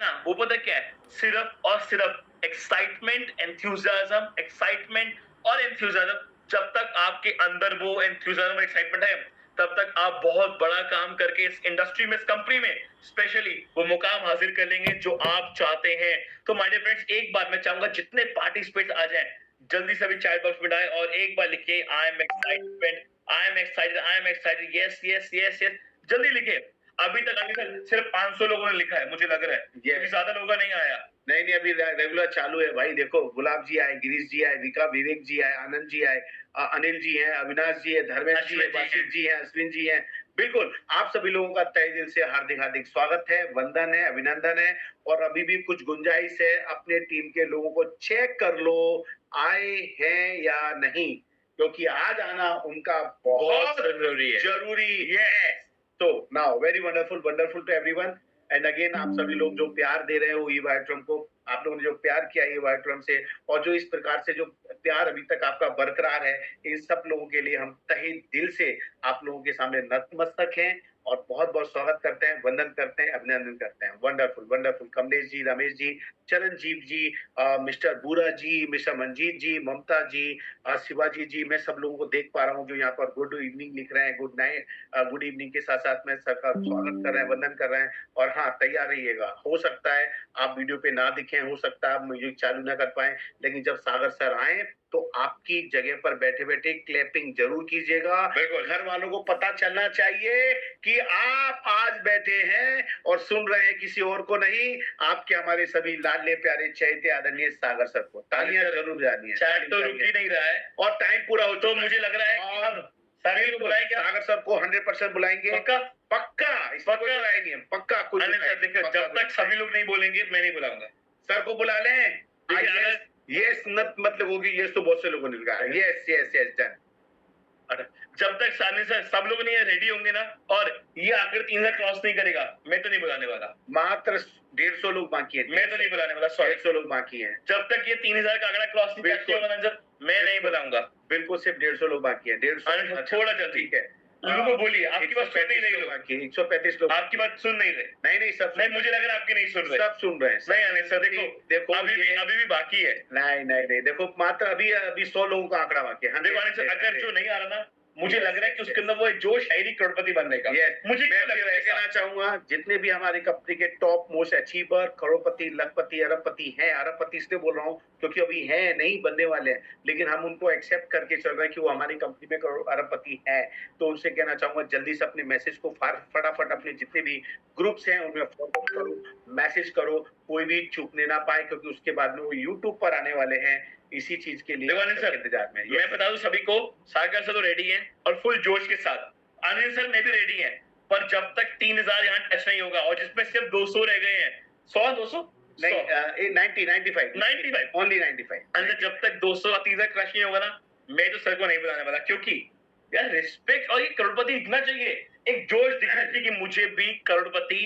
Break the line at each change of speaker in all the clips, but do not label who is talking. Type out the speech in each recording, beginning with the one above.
ना, वो पता क्या है? सिर्फ और सिर्फ एक्साइटमेंट, एंथुसियाज्म, एक्साइटमेंट और एंथुसियाज्म। जब तक आपके अंदर वो एंथुसियाज्म और एक्साइटमेंट है, तब तक आप बहुत बड़ा काम करके इस इंडस्ट्री में, इस कंपनी में स्पेशली वो मुकाम हासिल कर लेंगे जो आप चाहते हैं। तो माय डियर फ्रेंड्स, एक बार मैं चाहूंगा जितने पार्टिसिपेट आ जाएं, जल्दी से अभी चैट बॉक्स में डालें और एक बार लिखिए I am excitement, I am excited, I am excited, yes yes yes yes. जल्दी लिखिए। अभी तक सिर्फ 500 लोगों ने लिखा है, मुझे लग रहा है।
Yes.
ज्यादा लोगों का नहीं आया।
नहीं नहीं, अभी रेगुलर चालू है भाई। देखो, गुलाब जी आए, गिरीश जी आए, विका, विवेक जी आए, आनंद जी आए, अनिल जी हैं, अविनाश जी है, धर्मेश जी है, वासिफ जी है, अश्विन जी है। बिल्कुल, आप सभी लोगों का तहे दिल से हार्दिक हार्दिक स्वागत है, वंदन है, अभिनंदन है। और अभी भी कुछ गुंजाइश है, अपने टीम के लोगों को चेक कर लो आए हैं या नहीं, क्योंकि आज आना उनका बहुत जरूरी है। तो now very wonderful wonderful to everyone. And again, आप सभी लोग जो प्यार दे रहे हो ई वाइट्रम को, आप लोगों ने जो प्यार किया ई वाइट्रम से, और जो इस प्रकार से जो प्यार अभी तक आपका बरकरार है, इन सब लोगों के लिए हम तहे दिल से आप लोगों के सामने नतमस्तक हैं और बहुत बहुत स्वागत करते हैं, वंदन करते हैं, अभिनंदन करते हैं। Wonderful wonderful. Kamlesh ji, Ramesh ji, Charanjeev ji, mister Boora ji, mister Manjeet ji, Mamta ji, Shivaji ji, मैं सब लोगों को देख पा रहा हूँ जो यहाँ पर गुड इवनिंग लिख रहे हैं, गुड नाइट, गुड इवनिंग के साथ साथ में सबका स्वागत कर रहे हैं, वंदन कर रहे हैं। और हाँ, तैयार रहिएगा। हो सकता है आप वीडियो पे ना दिखें, हो सकता है आप म्यूजिक चालू ना कर पाए, लेकिन जब सागर सर आए तो आपकी जगह पर बैठे बैठे क्लैपिंग जरूर कीजिएगा।
बिल्कुल।
घर वालों को पता चलना चाहिए कि आप आज बैठे हैं और सुन रहे हैं, किसी और को नहीं, आपके हमारे सभी लाडले प्यारे चहेते आदरणीय सागर सर को तालियां जरूर जानी है।
चैट तो रुक ही नहीं रहा है
और टाइम पूरा हो
तो मुझे लग रहा है कि हम सागर को बुलाएंगे।
सागर सर को 100% बुलाएंगे।
पक्का?
पक्का, इसमें कोई राय नहीं है, पक्का। कुछ
देखो, जब तक सभी लोग नहीं बोलेंगे मैं नहीं बुलाऊंगा।
सर को बुला लें। यस नत मतलब होगी, यस तो बहुत से लोगों ने लिखा है। Yes yes yes done.
जब तक सामने से सब लोग नहीं रेडी होंगे ना, और ये आकर 3,000 क्रॉस नहीं करेगा, मैं तो नहीं बुलाने वाला।
मात्र 150 लोग बाकी हैं।
मैं तो नहीं बुलाने वाला।
150 लोग बाकी हैं।
जब तक ये 3,000 का आंकड़ा क्रॉस नहीं करते, मैं नहीं बुलाऊंगा।
बिल्कुल, सिर्फ 150 लोग बाकी हैं। 150
थोड़ा जल्दी।
ठीक है।
लोगों को बोलिए, आपकी बात सुन नहीं रहे लोग।
135 लोग
आपकी बात सुन नहीं रहे।
नहीं नहीं, सब
नहीं, मुझे लग रहा है आपके नहीं सुन रहे।
सब सुन रहे हैं।
नहीं आने सर, देखो
देखो
अभी भी बाकी है।
नहीं नहीं नहीं, देखो मात्र अभी 100 लोगों का आंकड़ा बाकी है।
देखो आने सर, अगर जो नहीं आ रहा ना, मुझे लग रहा है कि उसके अंदर वो जोश है नहीं करोड़पति बनने का।
मुझे मैं कहना चाहूंगा, जितने भी हमारे कंपनी के टॉप मोस्ट अचीवर, करोड़पति, लखपति, अरबपति हैं, अरबपति इसलिए बोल रहा हूँ क्योंकि अभी हैं नहीं, बनने वाले हैं, लेकिन हम उनको एक्सेप्ट करके चल रहे हैं कि वो हमारी कंपनी में करोड़ अरबपति है। तो उनसे कहना चाहूंगा, जल्दी से अपने मैसेज को फटाफट अपने जितने भी ग्रुप्स हैं उनमें फॉरवर्ड करो, मैसेज करो, कोई भी चूकने ना पाए, क्योंकि उसके बाद में वो यूट्यूब पर आने वाले हैं इसी चीज के लिए इंतजार में।
मैं बता दूं सभी को, सागर सर तो रेडी हैं और फुल जोश के साथ। अनिल सर मैं भी रेडी हैं, पर जब तक 3,000 यहाँ टच नहीं होगा, और जिसमें सिर्फ 200 रह गए हैं, 100 200
नहीं, 95 ओनली 95।
जब तक 200 का 3,000 क्रश नहीं होगा ना, मैं तो सर को नहीं बुलाने वाला, क्योंकि यार रिस्पेक्ट और ये करोड़पति दिखना चाहिए, एक जोश दिखना चाहिए कि मुझे भी करोड़पति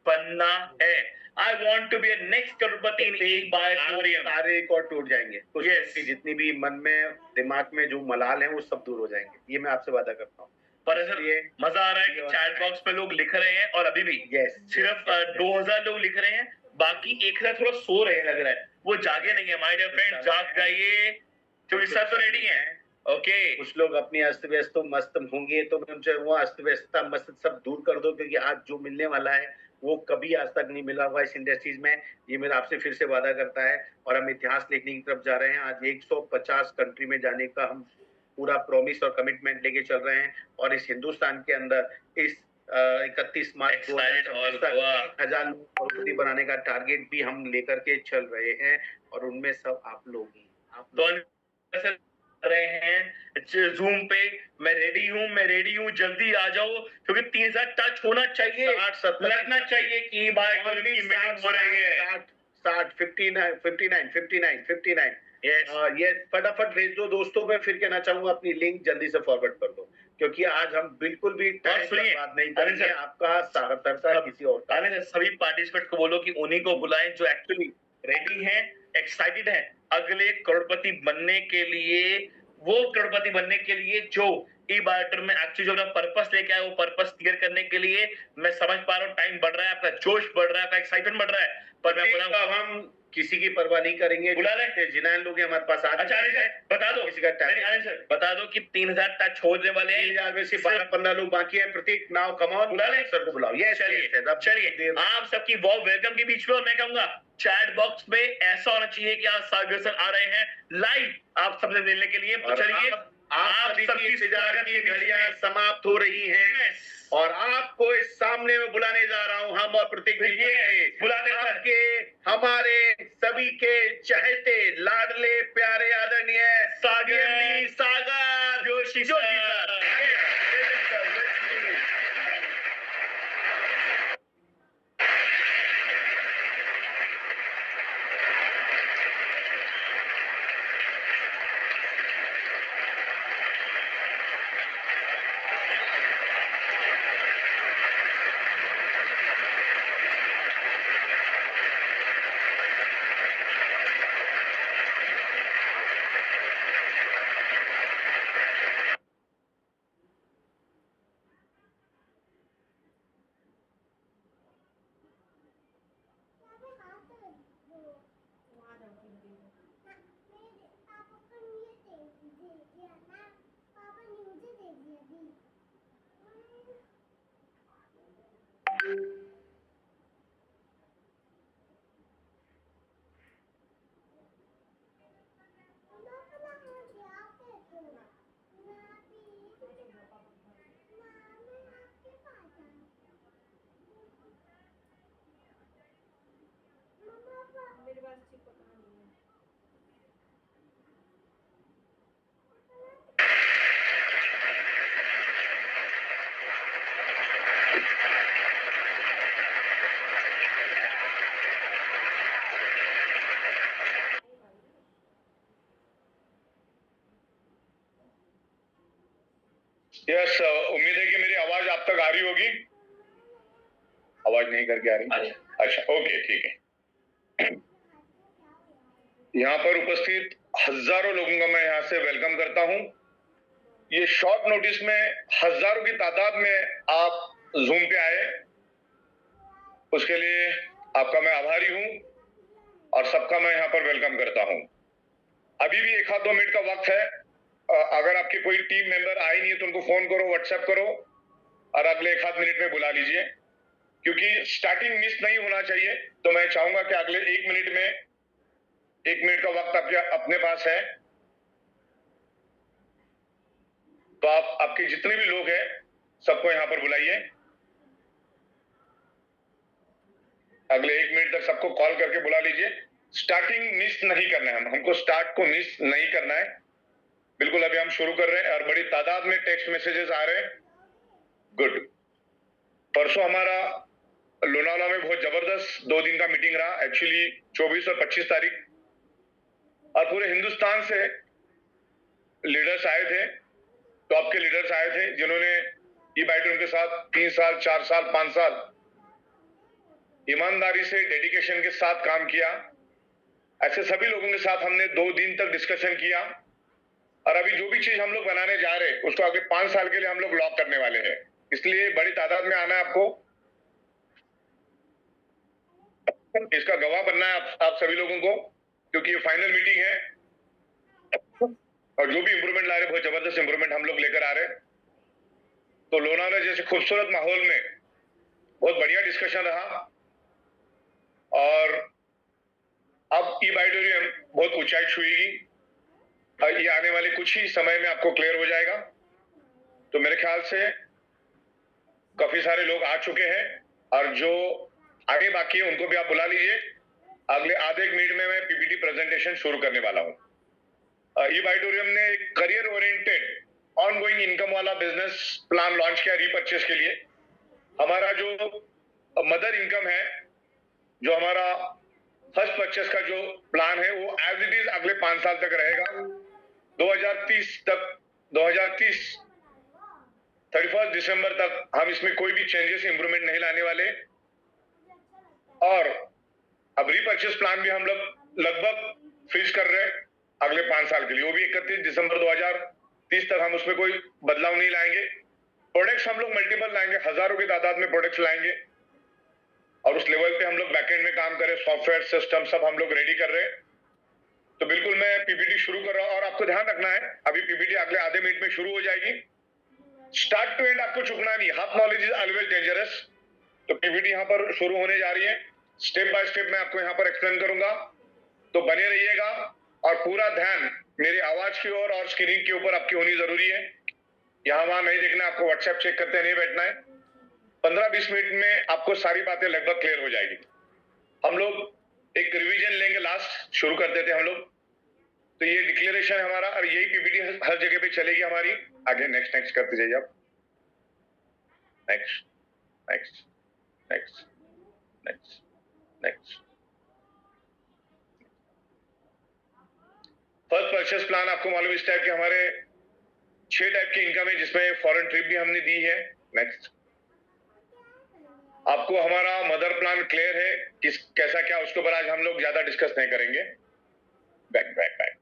बनना है। I want to be a next Crorepati in एक बायोरियम।
सारे रिकॉर्ड टूट जाएंगे। yes. जितनी भी मन में दिमाग में जो मलाल है वो सब दूर हो जाएंगे, ये मैं आपसे वादा करता हूँ।
पर सर ये मजा आ रहा है कि चैट बॉक्स पे लोग लिख रहे हैं, और अभी भी सिर्फ 2,000 लोग लिख रहे हैं, बाकी 1,000 थोड़ा सो रहे लग रहा है, वो जागे नहीं है। माय डियर फ्रेंड, जाग जाइए, क्योंकि सब तो रेडी है। ओके,
कुछ लोग अपनी अस्त व्यस्त मस्त होंगे, तो मैं उनसे वो अस्त व्यस्तता मस्त सब दूर कर दो, क्योंकि आज जो मिलने वाला है वो कभी आज तक नहीं मिला हुआ इस इंडस्ट्रीज में। ये मेरा आपसे फिर से वादा करता है, और हम इतिहास लिखने की तरफ जा रहे हैं। आज 150 कंट्री में जाने का हम पूरा प्रॉमिस और कमिटमेंट लेके चल रहे हैं, और इस हिंदुस्तान के अंदर इस 31 मार्च को 1,000 करोड़पति बनाने का टारगेट भी हम लेकर के चल रहे हैं, और उनमें सब आप लोग ही
आप रहे हैं जूम पे। मैं रेडी हूँ, जल्दी आ जाओ, क्योंकि 3,000 टच होना चाहिए, लगना चाहिए कि बाय हो रही है।
60 59 59 59 59। ये फटाफट भेज दो दोस्तों में। फिर कहना चाहूंगा, अपनी लिंक जल्दी से फॉरवर्ड कर दो, क्योंकि आज हम बिल्कुल भी टाइम पर बात नहीं करेंगे आपका सागर सर किसी और का।
सभी पार्टिसिपेंट को बोलो कि उन्हीं को बुलाएं जो एक्चुअली रेडी हैं, एक्साइटेड हैं अगले करोड़पति बनने के लिए, वो करोड़पति बनने के लिए जो ई बायोटर में एक्चुअली जो अपना पर्पस लेके आए, वो पर्पस क्लियर करने के लिए। मैं समझ पा रहा हूँ टाइम बढ़ रहा है, आपका जोश बढ़ रहा है, आपका एक्साइटमेंट बढ़ रहा है, पर मैं बोला
अब हम किसी की परवाह नहीं करेंगे।
बुला ले।
जिनान लोग हमारे पास आ
अच्छा अनिल सर बता दो,
किसी का टाइम
नहीं, अनिल सर बता दो कि 3000 टच होने वाले हैं।
3000 में से 12-15 लोग बाकी हैं। प्रतीक नाउ कम ऑन,
बुला ले।
सर को बुलाओ। यस
चलिए आप सबकी बहुत वेलकम के बीच में, और मैं कहूंगा चैट बॉक्स में ऐसा होना चाहिए कि आज सागर सर आ रहे हैं लाइव आप सबसे मिलने के लिए। तो चलिए
आप सबकी इंतजार की घड़ियां समाप्त हो रही हैं और आपको इस सामने में बुलाने जा रहा हूं, हम और प्रतीक
बुलाने
आपके हमारे सभी के चहेते लाडले प्यारे आदरणीय सागर
जोशी सर।
यस उम्मीद है कि मेरी आवाज आप तक आ रही होगी। आवाज नहीं करके आ रही? अच्छा ओके ठीक है। यहाँ पर उपस्थित हजारों लोगों का मैं यहाँ से वेलकम करता हूँ। ये शॉर्ट नोटिस में हजारों की तादाद में आप जूम पे आए, उसके लिए आपका मैं आभारी हूँ और सबका मैं यहाँ पर वेलकम करता हूँ। अभी भी 1-2 मिनट का वक्त है। अगर आपके कोई टीम मेंबर आए नहीं है तो उनको फोन करो, व्हाट्सएप करो और अगले 1-8 मिनट में बुला लीजिए, क्योंकि स्टार्टिंग मिस नहीं होना चाहिए। तो मैं चाहूंगा कि अगले 1 मिनट में 1 मिनट का वक्त आपके अपने पास है, तो आप आपके जितने भी लोग हैं सबको यहां पर बुलाइए। अगले 1 मिनट तक सबको कॉल करके बुला लीजिए। स्टार्टिंग मिस नहीं करना है, हमको स्टार्ट को मिस नहीं करना है। बिल्कुल अभी हम शुरू कर रहे हैं और बड़ी तादाद में टेक्स्ट मैसेजेस आ रहे हैं। गुड। परसों हमारा लोनावाला में बहुत जबरदस्त 2 दिन का मीटिंग रहा, एक्चुअली 24 और 25 तारीख, और पूरे हिंदुस्तान से लीडर्स आए थे। तो आपके लीडर्स आए थे जिन्होंने ई-बाइटून के साथ 3 साल 4 साल 5 साल ईमानदारी से डेडिकेशन के साथ काम किया। ऐसे सभी लोगों के साथ हमने 2 दिन तक डिस्कशन किया और अभी जो भी चीज हम लोग बनाने जा रहे हैं उसको आगे 5 साल के लिए हम लोग लॉक करने वाले हैं। इसलिए बड़ी तादाद में आना है आपको, इसका गवाह बनना है आप सभी लोगों को, क्योंकि ये फाइनल मीटिंग है और जो भी इंप्रूवमेंट ला रहे हैं बहुत जबरदस्त इंप्रूवमेंट हम लोग लेकर आ रहे हैं। तो लोनावाला जैसे खूबसूरत माहौल में बहुत बढ़िया डिस्कशन रहा और अब ई-बाइटोरियम बहुत ऊंचाई छुएगी। ये आने वाले कुछ ही समय में आपको क्लियर हो जाएगा। तो मेरे ख्याल से काफी सारे लोग आ चुके हैं और जो आगे बाकी है उनको भी आप बुला लीजिए। अगले आधे 1 मिनट में मैं पीपीटी प्रेजेंटेशन शुरू करने वाला हूँ। ई-बाइटोरियम ने एक करियर ओरिएंटेड ऑनगोइंग इनकम वाला बिजनेस प्लान लॉन्च किया रीपर्चेस के लिए। हमारा जो मदर इनकम है, जो हमारा फर्स्ट परचेस का जो प्लान है वो एज इट इज अगले 5 साल तक रहेगा। 2030 तक 31 दिसंबर तक हम इसमें कोई भी चेंजेस इंप्रूवमेंट नहीं लाने वाले। और अब रीपर्चेस प्लान भी हम लोग लगभग फिक्स कर रहे हैं अगले 5 साल के लिए, वो भी 31 दिसंबर 2030 तक हम उसमें कोई बदलाव नहीं लाएंगे। प्रोडक्ट्स हम लोग मल्टीपल लाएंगे, हजारों की तादाद में प्रोडक्ट्स लाएंगे। और उस लेवल पे हम लोग बैकएंड में काम करें, सॉफ्टवेयर सिस्टम सब हम लोग रेडी कर रहे हैं। तो बिल्कुल मैं पीपीटी शुरू कर रहा हूं और आपको ध्यान रखना है, अभी पीपीटी अगले आधे मिनट में शुरू हो जाएगी। स्टार्ट टू एंड आपको चुकना नहीं, half knowledge is always dangerous. तो पीपीटी यहाँ पर शुरू होने जा रही है, स्टेप बाय स्टेप मैं आपको यहाँ पर एक्सप्लेन करूंगा, तो बने रहिएगा और पूरा ध्यान मेरी आवाज की ओर और स्क्रीन के ऊपर आपकी होनी जरूरी है। यहाँ वहां नहीं देखना, आपको व्हाट्सएप चेक करते नहीं बैठना है। 15-20 मिनट में आपको सारी बातें लगभग क्लियर हो जाएगी। हम लोग एक रिवीजन लेंगे, लास्ट शुरू करते थे हम लोग। तो ये डिक्लेरेशन है हमारा और यही पीपीटी हर जगह पे चलेगी हमारी। आगे नेक्स्ट नेक्स्ट करते जाइए आप, next next next next next. First purchase plan आपको मालूम इस टाइप के हमारे 6 टाइप की इनकम है, जिसमें फॉरेन ट्रिप भी हमने दी है। नेक्स्ट, आपको हमारा मदर प्लान क्लियर है किस कैसा क्या, उसके ऊपर आज हम लोग ज्यादा डिस्कस नहीं करेंगे। बैक बैक बैक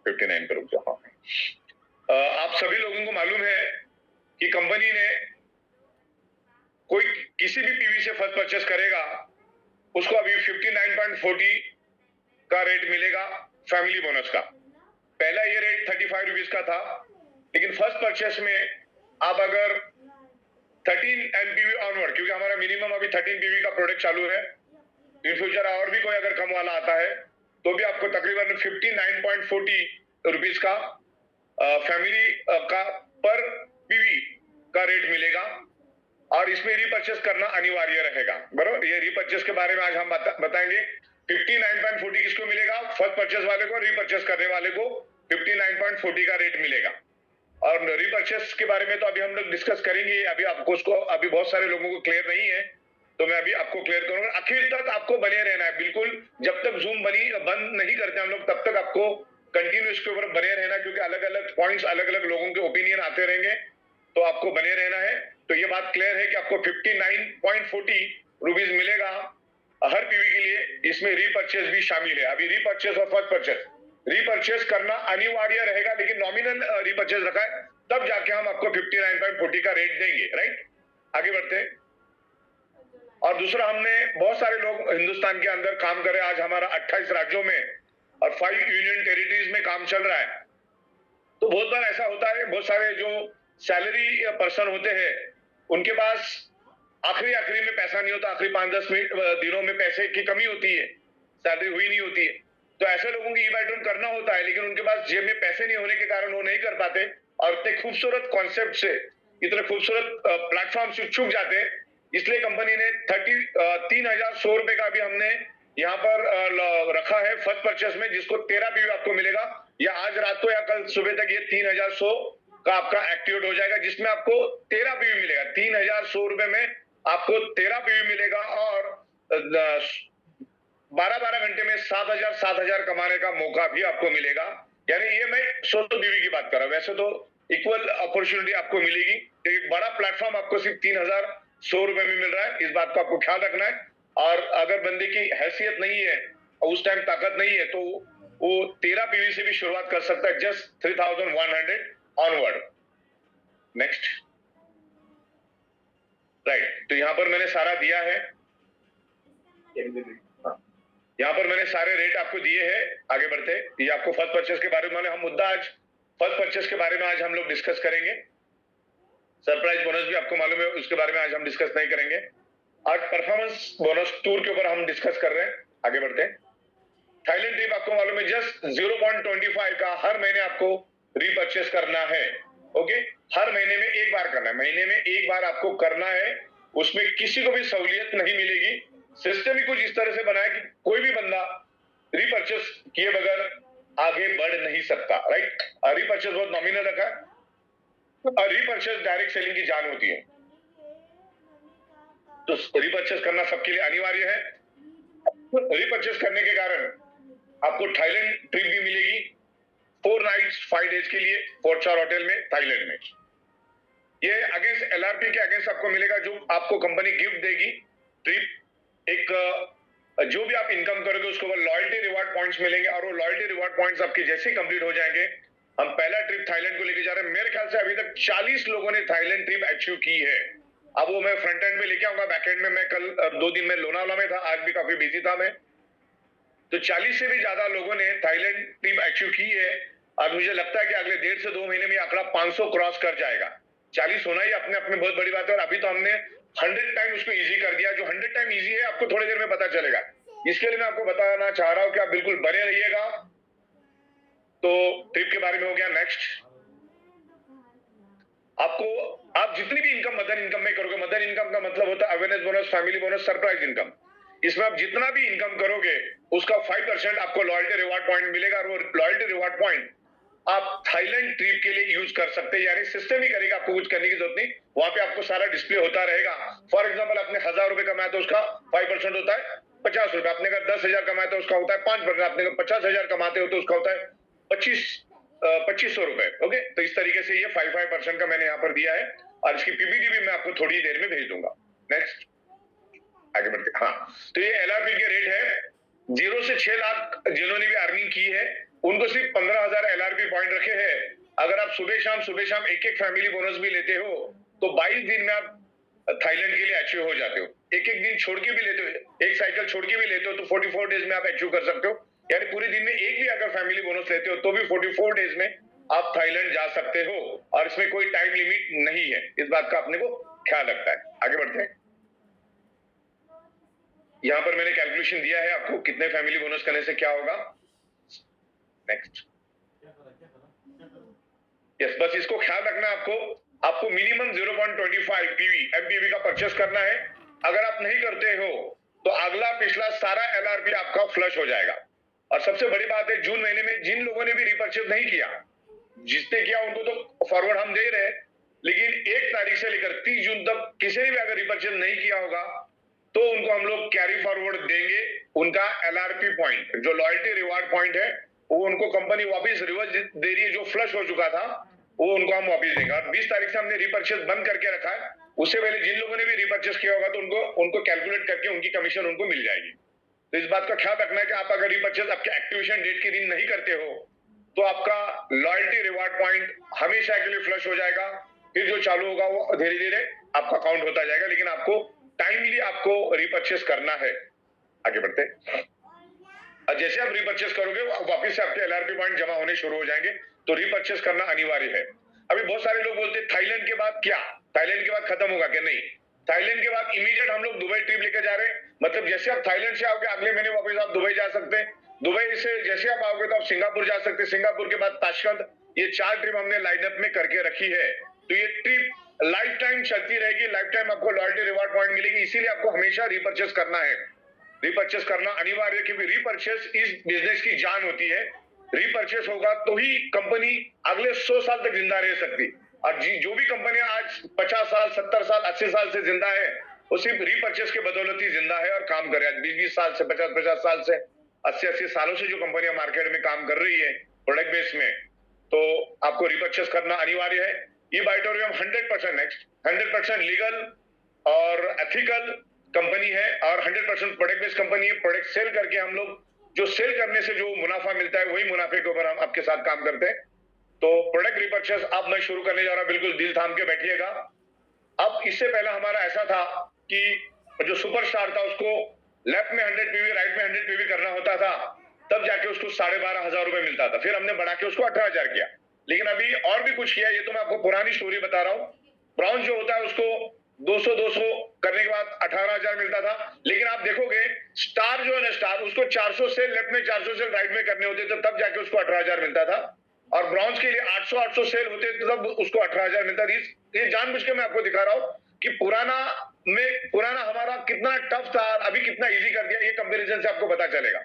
59 पे रुक जाओ। आप सभी लोगों को मालूम है कि कंपनी ने कोई किसी भी पीवी से फर्स्ट परचेस करेगा उसको अभी 59.40 का रेट मिलेगा फैमिली बोनस का। पहला ये रेट 35 रुपीज का था, लेकिन फर्स्ट परचेस में आप अगर 13 MPV ऑनवर्ड, क्योंकि हमारा मिनिमम अभी 13 PV का प्रोडक्ट चालू है, इन फ्यूचर और भी कोई अगर कम वाला आता है तो भी आपको तकरीबन 59.40 रुपीज का फैमिली का पर पीवी का रेट मिलेगा और इसमें रीपर्चेस करना अनिवार्य रहेगा। बराबर, ये रीपर्चेस के बारे में आज हम बताएंगे। 59.40 किसको मिलेगा? फर्स्ट परचेस वाले को, रीपर्चेस करने वाले को 59.40 का रेट मिलेगा। और रीपर्चेस के बारे में तो अभी हम लोग डिस्कस करेंगे, अभी आपको उसको अभी बहुत सारे लोगों को क्लियर नहीं है, तो मैं अभी आपको क्लियर करूंगा। आखिर तक आपको बने रहना है, बिल्कुल जब तक जूम बंद नहीं करते हम लोग तब तक आपको कंटिन्यू इसके ऊपर बने रहना, क्योंकि अलग अलग पॉइंट्स, अलग अलग लोगों के ओपिनियन आते रहेंगे, तो आपको बने रहना है। तो ये बात क्लियर है कि आपको 59.40 रुपीज मिलेगा हर पीवी के लिए। इसमें रीपर्चेस भी शामिल है। अभी रीपर्चेस और फर्स्ट परचेस, रीपर्चेस करना अनिवार्य रहेगा, लेकिन नॉमिनल रीपर्चेस रखा है, तब जाके हम आपको 59.40 का रेट देंगे। राइट, आगे बढ़ते हैं। और दूसरा, हमने बहुत सारे लोग हिंदुस्तान के अंदर काम करे, आज हमारा 28 राज्यों में और 5 यूनियन टेरिटरीज में काम चल रहा है। तो बहुत बार ऐसा होता है, बहुत सारे जो सैलरी पर्सन होते हैं उनके पास आखिरी में पैसा नहीं होता, आखिरी 5-10 दिनों में पैसे की कमी होती है, सैलरी हुई नहीं होती है, तो ऐसे लोगों की ई-बाई टर्न करना होता है, लेकिन उनके पास जेब में पैसे नहीं होने के कारण वो नहीं कर पाते और इतने खूबसूरत कॉन्सेप्ट से, इतने खूबसूरत प्लेटफॉर्म से चूक जाते हैं। इसलिए कंपनी ने 3,100 रुपए का भी हमने यहाँ पर रखा है फर्स्ट परचेस में, जिसको 13 पीवी आपको मिलेगा, या आज रात को या कल सुबह तक ये 3,100 का आपका एक्टिवेट हो जाएगा, जिसमें आपको 13 पीवी मिलेगा। 3,100 रुपए में आपको 13 पीवी मिलेगा और 12-12 घंटे में 7,000 कमाने का मौका भी आपको मिलेगा। यानी ये मैं 100 पीवी की बात कर रहा हूँ, वैसे तो इक्वल अपॉर्चुनिटी आपको मिलेगी। एक बड़ा प्लेटफॉर्म आपको सिर्फ 3,100 रुपए में मिल रहा है, इस बात का आपको ख्याल रखना है। और अगर बंदे की हैसियत नहीं है और उस टाइम ताकत नहीं है, तो वो 13 पीवी से भी शुरुआत कर सकता है, जस्ट 3,100 ऑनवर्ड। नेक्स्ट, राइट, तो यहां पर मैंने सारा दिया है, यहां पर मैंने सारे रेट आपको दिए हैं। आगे बढ़ते, ये आपको फर्स्ट परचेस के बारे में हम मुद्दा आज फर्स्ट परचेस के बारे में आज हम लोग डिस्कस करेंगे। सरप्राइज बोनस भी आपको मालूम है, उसके बारे में आज हम डिस्कस नहीं करेंगे। आज परफॉर्मेंस बोनस टूर के ऊपर हम डिस्कस कर रहे हैं। आगे बढ़ते हैं। थाईलैंड ट्रिप आपको मालूम है जस्ट 0.25 का हर महीने आपको रीपर्चेस करना है। ओके, हर महीने में एक बार करना है, महीने में एक बार आपको करना है, उसमें किसी को भी सहूलियत नहीं मिलेगी। सिस्टम ही कुछ इस तरह से बना है कि कोई भी बंदा रीपर्चेस किए बगैर आगे बढ़ नहीं सकता। राइट, रीपर्चेस बहुत नॉमिनल रखा है, रीपर्चेस डायरेक्ट सेलिंग की जान होती है, तो रीपर्चेस करना सबके लिए अनिवार्य है। रीपर्चेस करने के कारण आपको थाईलैंड ट्रिप भी मिलेगी 4 नाइट्स 5 डेज के लिए 4-4 होटल में थाईलैंड में। ये अगेंस्ट एलआरपी के अगेंस्ट आपको मिलेगा, जो आपको कंपनी गिफ्ट देगी ट्रिप। एक जो भी आप इनकम करोगे उसको वो लॉयल्टी रिवार्ड पॉइंट्स मिलेंगे, और वो लॉयल्टी रिवार्ड पॉइंट्स आपके जैसे ही कंप्लीट हो जाएंगे हम पहला ट्रिप थाईलैंड को लेके जा रहे हैं। मेरे ख्याल से अभी तक 40 लोगों ने थाईलैंड ट्रिप अचीव की है। अब वो मैं फ्रंट एंड में लेके आऊंगा, बैक एंड में मैं कल 2 दिन में लोनावाला में था, आज भी काफी बिजी था मैं। तो 40 से भी ज्यादा लोगों ने थाईलैंड ट्रिप अचीव की है और मुझे लगता है कि अगले 1.5 से 2 महीने में आंकड़ा 500 क्रॉस कर जाएगा। 40 होना ही अपने आप में बहुत बड़ी बात है और अभी तो हमने 100 टाइम उसको इजी कर दिया। जो 100 टाइम इजी है आपको थोड़ी देर में पता चलेगा। इसके लिए मैं आपको बताना चाह रहा हूं कि आप बिल्कुल बने रहिएगा। तो ट्रिप के बारे में हो गया। नेक्स्ट, आपको आप जितनी भी इनकम मदर इनकम में करोगे, मदर इनकम का मतलब होता है awareness bonus, family bonus, surprise income. इसमें आप जितना भी इनकम करोगे उसका 5% आपको लॉयल्टी रिवार्ड पॉइंट मिलेगा और वो लॉयल्टी रिवार्ड पॉइंट आप थाईलैंड ट्रिप के लिए यूज कर सकते हैं। यानी सिस्टम ही करेगा, आपको कुछ करने की जरूरत नहीं। वहां पे आपको सारा डिस्प्ले होता रहेगा। फॉर एग्जांपल आपने 1000 रुपए कमाया तो उसका 5% होता है 50 रुपए। आपने अगर 10,000 कमाया तो उसका होता है 5%। आपने अगर 50,000 कमाते हो तो उसका होता है 2500 रुपए। ओके, तो इस तरीके से ये 5% का मैंने यहाँ पर दिया है और इसकी पीपीटी भी मैं आपको थोड़ी देर में भेज दूंगा। नेक्स्ट, आगे बढ़ते। हाँ, तो ये एलआरपी के रेट है 0 से 6 लाख जिन्होंने भी अर्निंग की है उनको सिर्फ 15,000 एलआरपी पॉइंट रखे हैं। अगर आप सुबह शाम एक फैमिली बोनस भी लेते हो तो 22 दिन में आप थाईलैंड के लिए अचीव हो जाते हो। एक दिन छोड़ के भी लेते हो, एक साइकिल छोड़ के भी लेते हो तो 44 डेज में आप अचीव कर सकते हो। यानी पूरे दिन में एक भी अगर फैमिली बोनस लेते हो तो भी 44 डेज में आप थाईलैंड जा सकते हो और इसमें कोई टाइम लिमिट नहीं है। इस बात का अपने को ख्याल रखता है। आगे बढ़ते हैं। यहां पर मैंने कैलकुलेशन दिया है आपको कितने फैमिली बोनस करने से क्या होगा। नेक्स्ट, यस, बस इसको ख्याल रखना है आपको मिनिमम 0.25 पीवी एमपीवी का परचेस करना है। अगर आप नहीं करते हो तो अगला पिछला सारा एलआरपी आपका फ्लश हो जाएगा। और सबसे बड़ी बात है, जून महीने में जिन लोगों ने भी रिपर्चेस नहीं किया, जिसने किया उनको तो फॉरवर्ड हम दे रहे हैं, लेकिन 1 तारीख से लेकर 30 जून तक किसी ने भी अगर रिपर्चेस नहीं किया होगा तो उनको हम लोग कैरी फॉरवर्ड देंगे। उनका एलआरपी पॉइंट जो लॉयल्टी रिवार्ड पॉइंट है वो उनको कंपनी वापस रिवर्स दे रही है। जो फ्लश हो चुका था वो उनको हम वापस देंगे। और 20 तारीख से हमने रिपर्चेस बंद करके रखा है। उससे पहले जिन लोगों ने भी रिपर्चेस किया होगा तो उनको कैलकुलेट करके उनकी कमीशन उनको मिल जाएगी। तो इस बात का ख्याल रखना है कि आप अगर रिपर्चेस आपके एक्टिवेशन डेट के दिन नहीं करते हो तो आपका लॉयल्टी रिवार्ड पॉइंट हमेशा के लिए फ्लश हो जाएगा। फिर जो चालू होगा वो धीरे धीरे आपका काउंट होता जाएगा, लेकिन आपको टाइमली आपको रिपर्चेस करना है। आगे बढ़ते। जैसे आप रिपर्चेस करोगे वापस से आपके एलआरपी पॉइंट जमा होने शुरू हो जाएंगे। तो रिपर्चेस करना अनिवार्य है। अभी बहुत सारे लोग बोलते हैं थाईलैंड के बाद क्या, थाईलैंड के बाद खत्म होगा क्या? नहीं, थाईलैंड के बाद इमीडिएट हम लोग दुबई ट्रिप लेकर जा रहे हैं। मतलब जैसे आप थाईलैंड से आओगे अगले महीने वापस आप दुबई जा सकते हैं। दुबई से जैसे आप आओगे तो आप सिंगापुर जा सकते हैं। सिंगापुर के बाद ताशकंद। ये 4 ट्रिप हमने लाइनअप में करके रखी है। तो ये ट्रिप लाइफ टाइम चलती रहेगी, लाइफ टाइम आपको लॉयल्टी रिवार्ड पॉइंट मिलेगी। इसीलिए आपको हमेशा रिपर्चेस करना है। रिपर्चेस करना अनिवार्य है क्योंकि रिपर्चेस इस बिजनेस की जान होती है। रिपर्चेस होगा तो ही कंपनी अगले 100 साल तक जिंदा रह सकती। और जो भी कंपनियां आज 50 साल 70 साल 80 साल से जिंदा है वो सिर्फ रिपर्चेस के बदौलत ही जिंदा है और काम कर रहा है। 20-20 साल से 50-50 साल से 80-80 सालों से जो कंपनियां मार्केट में काम कर रही है प्रोडक्ट बेस में, तो आपको रिपर्चेस करना अनिवार्य है। ये बाइटोरियम 100% नेक्स्ट 100% लीगल और एथिकल कंपनी है और 100% प्रोडक्ट बेस्ड कंपनी है। प्रोडक्ट सेल करके हम लोग जो सेल करने से जो मुनाफा मिलता है वही मुनाफे के ऊपर हम आपके साथ काम करते हैं। तो प्रोडक्ट रिपर्चेस अब मैं शुरू करने जा रहा हूं, बिल्कुल दिल थाम के बैठिएगा। अब इससे पहले हमारा ऐसा था कि जो सुपरस्टार था उसको लेफ्ट में 100 पीवी राइट में 100 पीवी करना होता था, तब जाके उसको 12,500 रुपए मिलता था। फिर हमने बढ़ा के उसको 18,000 किया। लेकिन अभी और भी कुछ किया, ये तो मैं आपको पुरानी स्टोरी बता रहा हूँ। ब्राउन जो होता है उसको 200 करने के बाद 18,000 मिलता था। लेकिन आप देखोगे स्टार जो है ना, स्टार उसको 400 सेल लेफ्ट में 400 सेल राइट में करने होते थे, तब जाके उसको 18,000 मिलता था। और ब्राउन्स के लिए 800 सेल होते थे तब उसको 18,000 मिलता था। ये जानबूझ के मैं आपको दिखा रहा हूं कि पुराना हमारा कितना टफ था, अभी कितना इजी कर दिया। ये कंपैरिजन से आपको पता चलेगा।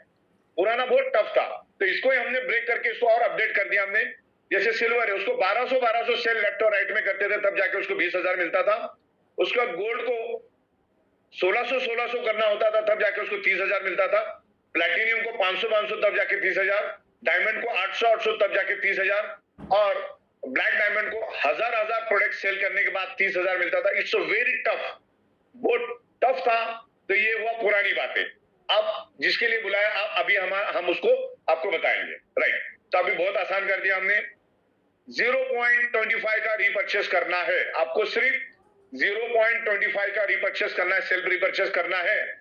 पुराना बहुत टफ था, तो इसको ही हमने ब्रेक करके इसको और अपडेट कर दिया हमने। जैसे सिल्वर है उसको 1200 सेल लेफ्ट और राइट में करते थे, तब जाके उसको 20,000 मिलता था। उसका गोल्ड को 1600 करना होता था, तब जाके उसको 30,000 मिलता था। प्लैटिनियम को 500 तब जाके 30,000। डायमंड को 800 तब जाके 30,000। और ब्लैक डायमंड को 1000 प्रोडक्ट सेल करने के बाद 30,000 मिलता था। इट्स वेरी टफ, बहुत टफ था। तो ये हुआ पुरानी बातें। अब जिसके लिए बुलाया अभी हम उसको आपको बताएंगे, राइट। तो अभी बहुत आसान कर दिया हमने। 0.25 का रीपर्चेस करना है, आपको सिर्फ 0.25 का रीपर्चेस करना है, सेल्फ रीपर्चेस करना है।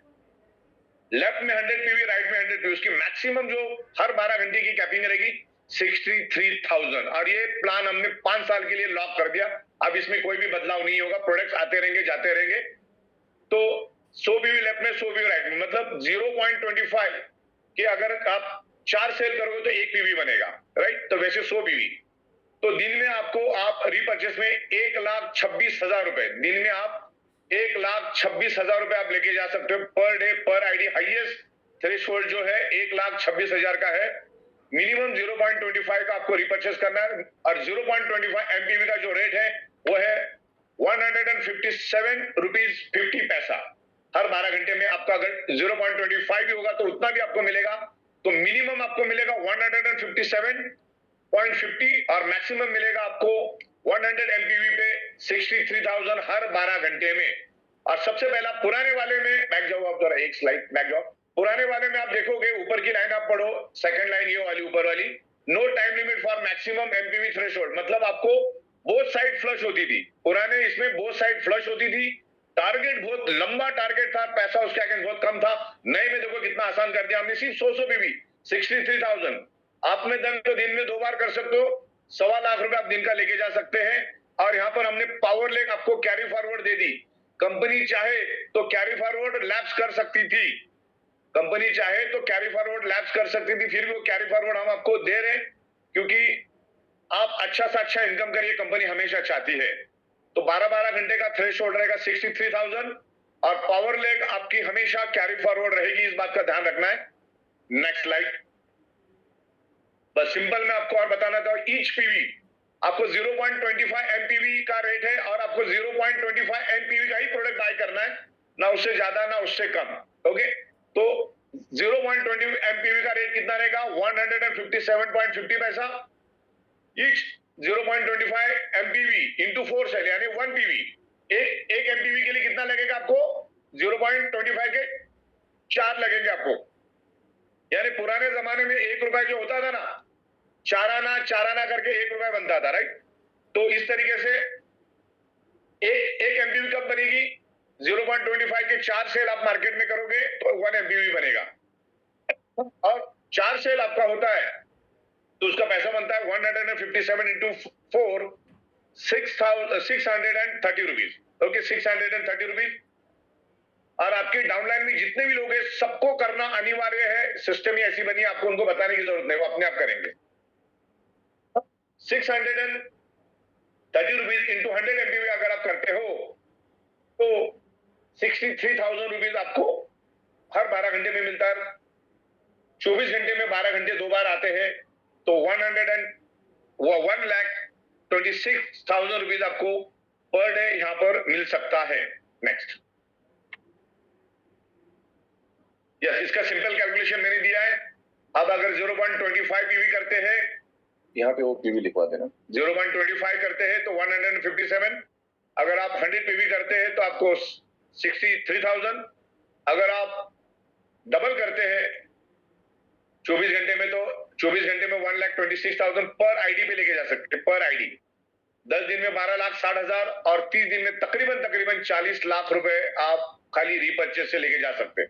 लेफ्ट में 100 पीवी, राइट में 100 पीवी, उसकी मैक्सिमम जो हर 12 घंटे की कैपिंग रहेगी 63,000। और ये प्लान हमने 5 साल के लिए लॉक कर दिया। अब इसमें कोई भी बदलाव नहीं होगा, प्रोडक्ट्स आते रहेंगे जाते रहेंगे। तो 100 पीवी लेफ्ट में, 100 पीवी राइट में, मतलब 0.25 के अगर आप 4 सेल करोगे तो 1 पीवी बनेगा, राइट। तो वैसे 100 पीवी, तो दिन में आपको आप रीपर्चेस में 1,26,000 रुपए, दिन में आप 1,26,000 रुपए आप लेके जा सकते हो पर डे पर आईडी। हाईएस्ट थ्रेशोल्ड जो है 1,26,000 का है। मिनिमम 0.25 का आपको रीपर्चेस करना है। और 0.25 एमपीवी का जो रेट है वो है 157 रुपीज 50 पैसा हर 12 घंटे में। आपका अगर 0.25 भी होगा तो उतना भी आपको मिलेगा। तो मिनिमम आपको मिलेगा 157.50 और मैक्सिमम मिलेगा आपको 100 एमपीवी पे 63,000 हर 12 घंटे में। और सबसे पहला पुराने वाले में बैक जाओ आप, जरा एक स्लाइड बैक जाओ। पुराने वाले में आप देखोगे ऊपर की लाइन आप पढ़ो, सेकंड लाइन ये वाली ऊपर वाली, no time limit for maximum MPV threshold, मतलब आपको बोथ साइड फ्लश होती थी। पुराने इसमें बोथ साइड फ्लश होती थी। टारगेट बहुत लंबा टारगेट था, पैसा उसके अगेंस्ट बहुत कम था। नए में देखो कितना आसान कर दिया हमने, सिर्फ 100 पीवी 63,000। आप में दम तो दिन में 2 बार कर सकते हो, 1.25 लाख रुपए आप दिन का लेके जा सकते हैं। और यहाँ पर हमने पावर लेग आपको कैरी फॉरवर्ड दे दी। कंपनी चाहे तो कैरी फॉरवर्ड लैप्स कर सकती थी, कंपनी चाहे तो कैरी फॉरवर्ड लैप्स कर सकती थी, फिर भी वो कैरी फॉरवर्ड हम आपको दे रहे हैं क्योंकि आप अच्छा से अच्छा इनकम करिए, कंपनी हमेशा चाहती है। तो 12-12 घंटे का थ्रेशोल्ड रहेगा 63,000 और पावर लेग आपकी हमेशा कैरी फॉरवर्ड रहेगी, इस बात का ध्यान रखना है। Next slide. बस सिंपल मैं आपको और बताना था, ईच पीवी आपको 0.25 एमपीवी का रेट है और आपको 0.25 एमपीवी का ही प्रोडक्ट बाय करना है, ना उससे ज्यादा ना उससे कम। ओके, तो 0.20 एमपीवी का रेट कितना रहेगा 157.50 पैसा। ईच 0.25 एमपीवी इंटू 4 सेल यानी 1 पीवी। एक एमपीवी के लिए कितना लगेगा आपको 0.25 के 4 लगेंगे आपको। यानी पुराने जमाने में 1 रुपए जो होता था ना, 4 आना करके 1 रुपए बनता था, राइट। तो इस तरीके से एक एमपीवी कब बनेगी 0.25 के 4 सेल आप मार्केट में करोगे तो 1 एमपीवी बनेगा। और 4 सेल आपका होता है तो उसका पैसा बनता है 157 इंटू 4 630 रुपीज। Okay, 630 rupees. और आपके डाउनलाइन में जितने भी लोग हैं सबको करना अनिवार्य है। सिस्टम ही ऐसी बनी है, आपको उनको बताने की जरूरत नहीं, वो अपने आप करेंगे। 630 रुपीज इंटू 100 एमपीवी अगर आप करते हो तो 63,000 रुपीज आपको हर 12 घंटे में मिलता है। 24 घंटे में 12 घंटे 2 बार आते हैं तो 1,26,000 रुपीज आपको पर डे यहां पर मिल सकता है। नेक्स्ट। यस, इसका सिंपल कैलकुलेशन मैंने दिया है। अब अगर 0.25 पीवी करते हैं, यहाँ पे वो पीवी लिखवा देना, 0.25 करते हैं तो 157। अगर आप 100 पीवी करते हैं तो आपको 63,000। अगर आप डबल करते हैं 24 घंटे में तो 24 घंटे में 1,26,000 पर आईडी पे लेके जा सकते हैं, पर आईडी। 10 दिन में 12,60,000 और 30 दिन में तकरीबन 40 लाख रुपए आप खाली रीपर्चेस से लेके जा सकते हैं।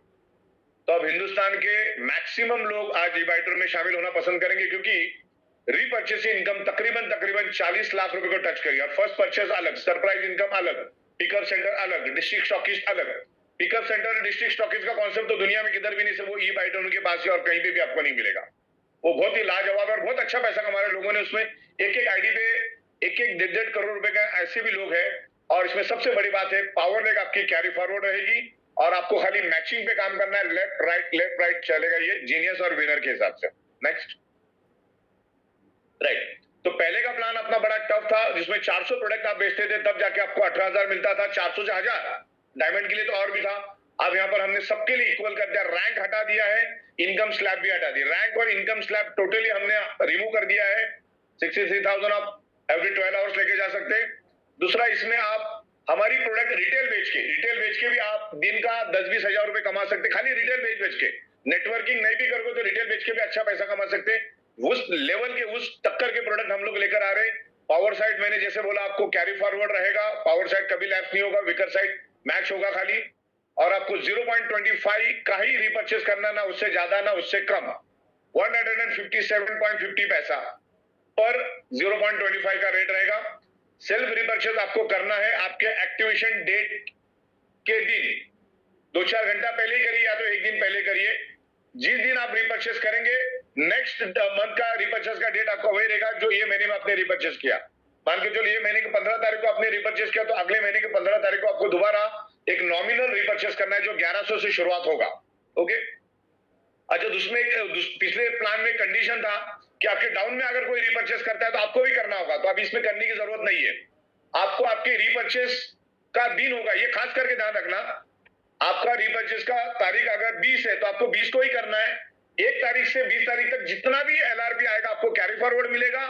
तो अब हिंदुस्तान के मैक्सिमम लोग आज ईबाइटर में शामिल होना पसंद करेंगे क्योंकि रीपर्चेस इनकम तकरीबन 40 लाख रुपए को टच करिए। और फर्स्ट परचेस अलग, सरप्राइज इनकम अलग, पिकअप सेंटर अलग, डिस्ट्रिक्ट स्टॉकिस्ट अलग। पिकअप सेंटर और डिस्ट्रिक्ट स्टॉकिस्ट का कॉन्सेप्ट तो दुनिया में किधर भी नहीं, सिर्फ वो ईबाइटर उनके पास है और कहीं पे भी आपको नहीं मिलेगा। वो बहुत ही लाजवाब और बहुत अच्छा पैसा कमा रहे लोगों ने उसमें। एक आईडी पे 1-1 करोड़ रुपए का ऐसे भी लोग हैं। और इसमें सबसे बड़ी बात है पावर लेग आपकी कैरी फॉरवर्ड रहेगी और आपको खाली मैचिंग पे काम करना है। लेफ्ट राइट चलेगा ये जीनियस और विनर के हिसाब से। नेक्स्ट। राइट, तो पहले का प्लान अपना बड़ा टफ था जिसमें 400 प्रोडक्ट आप बेचते थे, तब जाके आपको 18,000 मिलता था। 400 से 1000 डायमंड के लिए तो और भी था। अब यहाँ पर हमने सबके लिए इक्वल कर दिया, रैंक हटा दिया है, इनकम स्लैब भी हटा दी। रैंक और इनकम स्लैब टोटली हमने रिमूव कर दिया है। 63,000 आप एवरी 12 आवर्स लेके जा सकते हैं। दूसरा, इसमें आप हमारी प्रोडक्ट रिटेल बेच के भी आप दिन का 10-20 हजार रुपए कमा सकते, खाली रिटेल बेच के। नेटवर्किंग नहीं भी करोगे तो रिटेल बेच के भी अच्छा पैसा कमा सकते। उस लेवल के, उस टक्कर के प्रोडक्ट हम लोग लेकर आ रहे हैं पावर साइड मैंने जैसे बोला आपको कैरी फॉरवर्ड रहेगा, पावर साइड कभी लैप्स नहीं होगा, विकर साइड मैच होगा खाली, और आपको 0.25 का ही रिपर्चेस करना, ना उससे ज्यादा ना उससे कम, 157.50 पैसा पर 0.25 का रेट रहेगा। सेल्फ रिपर्चेस आपको करना है आपके एक्टिवेशन डेट के दिन, 2-4 घंटा पहले करिए या तो एक दिन पहले करिए। जिस दिन आप रिपर्चेस करेंगे, नेक्स्ट मंथ का रिपर्चेस का डेट आपका वही रहेगा जो ये महीने में आपने रिपर्चेस किया। मान के चलो ये महीने की 15 तारीख को आपने रिपर्चेस किया, तो अगले महीने की 15 तारीख को आपको दोबारा एक नॉमिनल रिपर्चेस करना है जो 1100 से शुरुआत होगा। ओके, अच्छा पिछले प्लान में कंडीशन था कि आपके डाउन में अगर कोई रिपर्चेस करता है तो आपको भी करना होगा, तो अब इसमें करने की जरूरत नहीं है। आपको आपके रिपर्चेस का दिन होगा, ये खास करके ध्यान रखना, आपका रिपर्चेस का तारीख अगर 20 है तो आपको 20 को ही करना है। 1 तारीख से 20 तारीख तक जितना भी एलआरपी आएगा आपको कैरी फॉरवर्ड मिलेगा,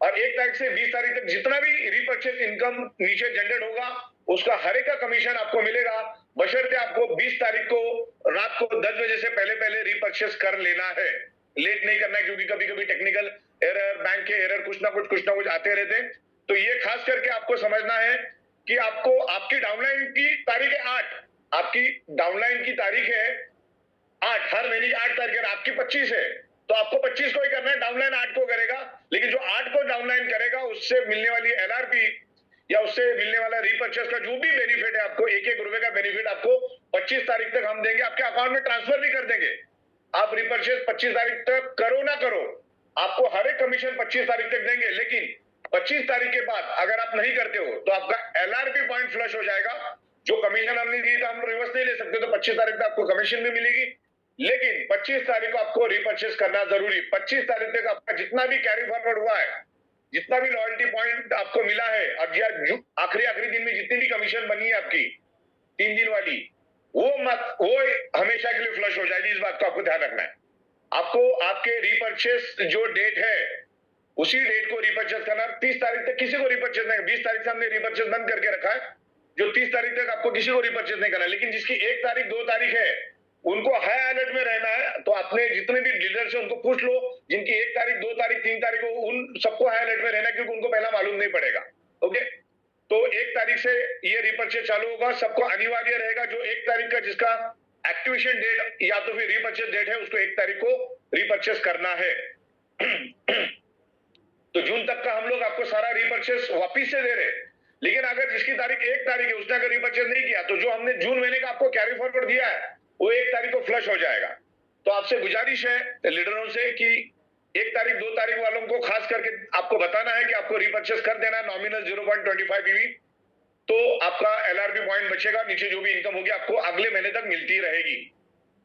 और 1 तारीख से 20 तारीख तक जितना भी रिपर्चेस इनकम नीचे जनरेट होगा उसका हर एक का कमीशन आपको मिलेगा, बशर्ते आपको 20 तारीख को रात को 10 बजे से पहले पहले रिपर्चेस कर लेना है। लेट नहीं करना है, क्योंकि कभी कभी टेक्निकल एरर, बैंक के एरर, कुछ ना कुछ आते रहते हैं। तो ये खास करके आपको समझना है कि आपको आपकी डाउनलाइन की तारीख है 8, आपकी डाउनलाइन की तारीख है 8, हर महीने की 8 तारीख है, आपकी 25 है, तो आपको 25 को ही करना है, डाउनलाइन 8 को करेगा। लेकिन जो 8 को डाउनलाइन करेगा उससे मिलने वाली एलआरपी या उससे मिलने वाला रिपर्चेस का जो भी बेनिफिट है, आपको 1-1 रुपए का बेनिफिट आपको 25 तारीख तक हम देंगे, आपके अकाउंट में ट्रांसफर भी कर देंगे। आप रिपर्चेस 25 तारीख तक करो ना करो, आपको हर एक कमीशन 25 तारीख तक देंगे। लेकिन 25 तारीख के बाद अगर आप नहीं करते हो तो आपका एलआरपी पॉइंट फ्लश हो जाएगा। जो कमीशन हमने दी तो हम रिवर्स नहीं ले सकते, तो 25 तारीख तक आपको कमीशन भी मिलेगी, लेकिन 25 तारीख को आपको रिपर्चेस करना जरूरी। 25 तारीख तक आपका जितना भी कैरी फॉरवर्ड हुआ है, जितना भी लॉयल्टी पॉइंट आपको मिला है, और आखिरी दिन में जितनी भी कमीशन बनी है आपकी 3 दिन वाली, वो हमेशा के लिए फ्लश हो जाएगी। इस बात को आपको ध्यान रखना है। आपको आपके रिपर्चेस जो डेट है उसी डेट को रिपर्चेस करना। 30 तारीख तक किसी को रिपर्चेस नहीं, 20 तारीख से हमने रिपर्चेस बंद करके रखा है, जो 30 तारीख तक आपको किसी को रिपर्चेस नहीं करना। लेकिन जिसकी 1 तारीख 2 तारीख है उनको हाई अलर्ट में रहना है। तो अपने जितने भी डीलर से उनको पूछ लो, जिनकी 1 तारीख 2 तारीख 3 तारीख को, उन सबको हाई अलर्ट में रहना है, क्योंकि उनको पहला मालूम नहीं पड़ेगा। ओके, तो 1 तारीख से ये रिपर्चेस चालू होगा, सबको अनिवार्य रहेगा। जो 1 तारीख का जिसका एक्टिवेशन डेट या तो फिर रिपर्चेस डेट है उसको 1 तारीख को रिपर्चेस करना है। तो जून तक का हम लोग आपको सारा रिपर्चेस वापिस से दे रहे हैं। लेकिन अगर जिसकी तारीख 1 तारीख है उसने अगर रिपर्चेस नहीं किया तो जो हमने जून महीने का आपको कैरी फॉरवर्ड दिया है वो 1 तारीख को फ्लश हो जाएगा। तो आपसे गुजारिश है लीडरों से कि 1 तारीख 2 तारीख वालों को खास करके आपको बताना है कि आपको रिपर्चेस कर देना है नॉमिनल 0.25 पीवी, तो आपका एलआरपी पॉइंट बचेगा, नीचे जो भी इनकम होगी आपको अगले महीने तक मिलती रहेगी।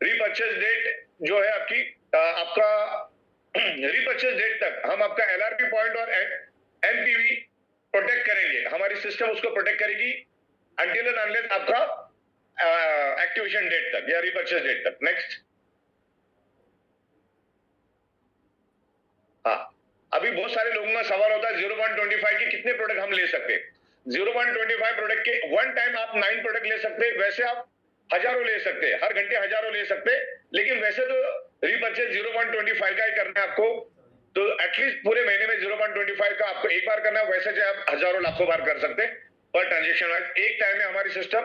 रिपर्चेस डेट जो है आपकी आपका रिपर्चेस डेट तक हम आपका एलआरपी पॉइंट और एनपीवी प्रोटेक्ट करेंगे, हमारी सिस्टम उसको प्रोटेक्ट करेगी अनटिल एंड अनलेस आपका एक्टिवेशन डेट तक या रिपर्चेस डेट तक। नेक्स्ट, हाँ, अभी बहुत सारे लोगों का सवाल होता है 0.25 के कितने प्रोडक्ट हम ले सकते हैं। 0.25 प्रोडक्ट के वन टाइम आप 9 प्रोडक्ट ले सकते हैं, वैसे आप हजारों ले सकते हैं, हर घंटे हजारों ले सकते हैं, लेकिन वैसे तो रिपर्चेस 0.25 का ही करना है आपको। तो एटलीस्ट पूरे महीने में 0.25 का आपको एक बार करना है, वैसे जो आप हजारों लाखों बार कर सकते हैं पर ट्रांजेक्शन वाइज। एक टाइम में हमारी सिस्टम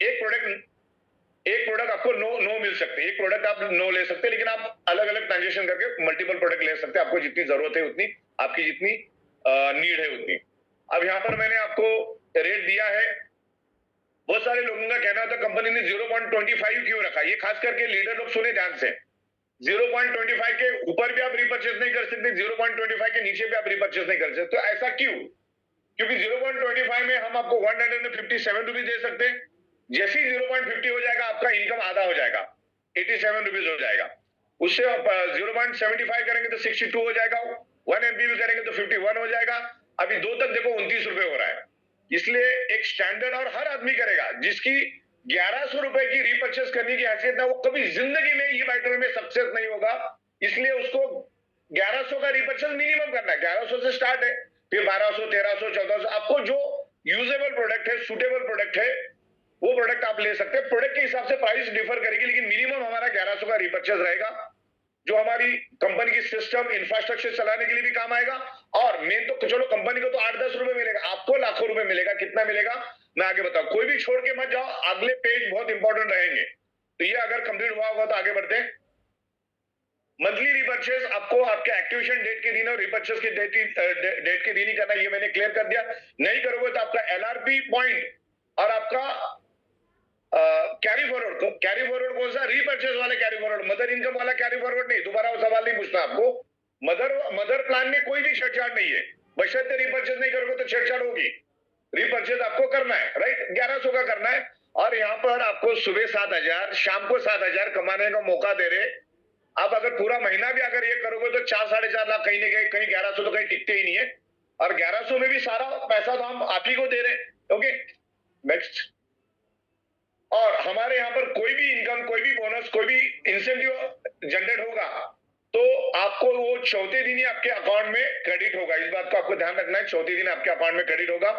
एक प्रोडक्ट आपको नो मिल सकते, एक प्रोडक्ट आप नो ले सकते, लेकिन आप अलग अलग ट्रांजेक्शन करके मल्टीपल प्रोडक्ट ले सकते हैं, आपको जितनी जरूरत है उतनी, आपकी जितनी नीड है उतनी। अब यहाँ पर मैंने आपको रेट दिया है। बहुत सारे लोगों का कहना होता है कंपनी ने 0.25 क्यों रखा, ये खास करके लीडर लोग सुने ध्यान से। 0.25 के ऊपर भी आप रिपर्चेस नहीं कर सकते, 0.25 के नीचे भी आप रिपर्चेस नहीं कर सकते। तो ऐसा क्यों? क्योंकि 0.25 में हम आपको 157 रुपीज दे सकते हैं। जैसे ही 0.50 हो जाएगा आपका इनकम आधा हो जाएगा, 87 रुपीज हो जाएगा। उससे आप 0.75 करेंगे तो 62 हो जाएगा, 1 MPV करेंगे तो 51 हो जाएगा। अभी 2 तक देखो 29 रुपए हो रहा है। इसलिए एक स्टैंडर्ड और हर आदमी करेगा जिसकी 1100 रुपए की रिपर्चेस करने की हैसियत ना, वो कभी जिंदगी में ई बाइटर में सक्सेस नहीं होगा। इसलिए उसको 1100 का रिपर्चेस मिनिमम करना है। 1100 से स्टार्ट है, फिर 1200, 1300, 1400, आपको जो यूजेबल प्रोडक्ट है, सुटेबल प्रोडक्ट है, वो प्रोडक्ट आप ले सकते हैं। प्रोडक्ट के हिसाब से प्राइस डिफर करेगी, लेकिन मिनिमम हमारा 1100 का रिपर्चेस रहेगा, जो हमारी कंपनी की सिस्टम इंफ्रास्ट्रक्चर चलाने के लिए भी काम आएगा और मेन तो चलो कंपनी को तो 8-10 रुपए मिलेगा, आपको लाखों रुपए मिलेगा। कितना मिलेगा मैं आगे बताऊं, कोई भी छोड़ के मत जाओ, अगले पेज बहुत इंपॉर्टेंट रहेंगे। तो ये अगर कंप्लीट हुआ होगा तो आगे बढ़ते हैं। मंथली रिपर्चेस आपको आपके एक्टिवेशन डेट के दिन और रिपर्चेस की डेट के दिन ही करना, ये मैंने क्लियर कर दिया। नहीं करोगे तो आपका एलआरपी पॉइंट और आपका कैरी फॉरवर्ड कौन सा, रिपर्चेस वाले कैरी फॉरवर्ड, मदर इनकम वाला कैरी फॉरवर्ड नहीं। दोबारा वो सवाल नहीं पूछना आपको। मदर प्लान में कोई भी छेड़छाड़ नहीं है, बशर्ते रिपर्चेस नहीं करोगे तो छेड़छाड़ होगी। रिपर्चेस आपको करना है, राइट, 1100 का करना है। और यहाँ पर आपको सुबह 7,000 शाम को 7,000 कमाने का मौका दे रहे। आप अगर पूरा महीना भी अगर ये करोगे तो 4-4.5 लाख कहीं नहीं, कहीं 1100 तो कहीं टिकते ही नहीं है। और 1100 में भी सारा पैसा तो हम आप ही को दे रहे हैं। Okay, next. और हमारे यहाँ पर कोई भी इनकम, कोई भी बोनस, कोई भी इंसेंटिव जनरेट होगा तो आपको वो चौथे दिन ही आपके अकाउंट में क्रेडिट होगा। इस बात को आपको ध्यान रखना है, चौथे दिन आपके अकाउंट में क्रेडिट होगा।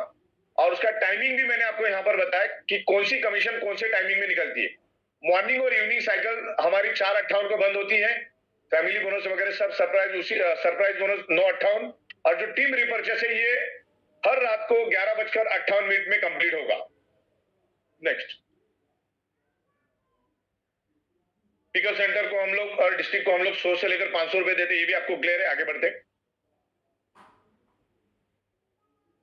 और उसका टाइमिंग भी मैंने आपको यहाँ पर बताया कि कौन सी कमीशन कौन से टाइमिंग में निकलती है। मॉर्निंग और इवनिंग साइकिल हमारी 4:58 को बंद होती है। फैमिली बोनस वगैरह सब सरप्राइज बोनस 9:58। और जो टीम रिपर्चेस है ये हर रात को 11:58 में कंप्लीट होगा। नेक्स्ट, पिकअप सेंटर को हम लोग और डिस्ट्रिक्ट को हम लोग 100 से लेकर 500 रुपए देते, ये भी आपको क्लियर है। आगे बढ़ते।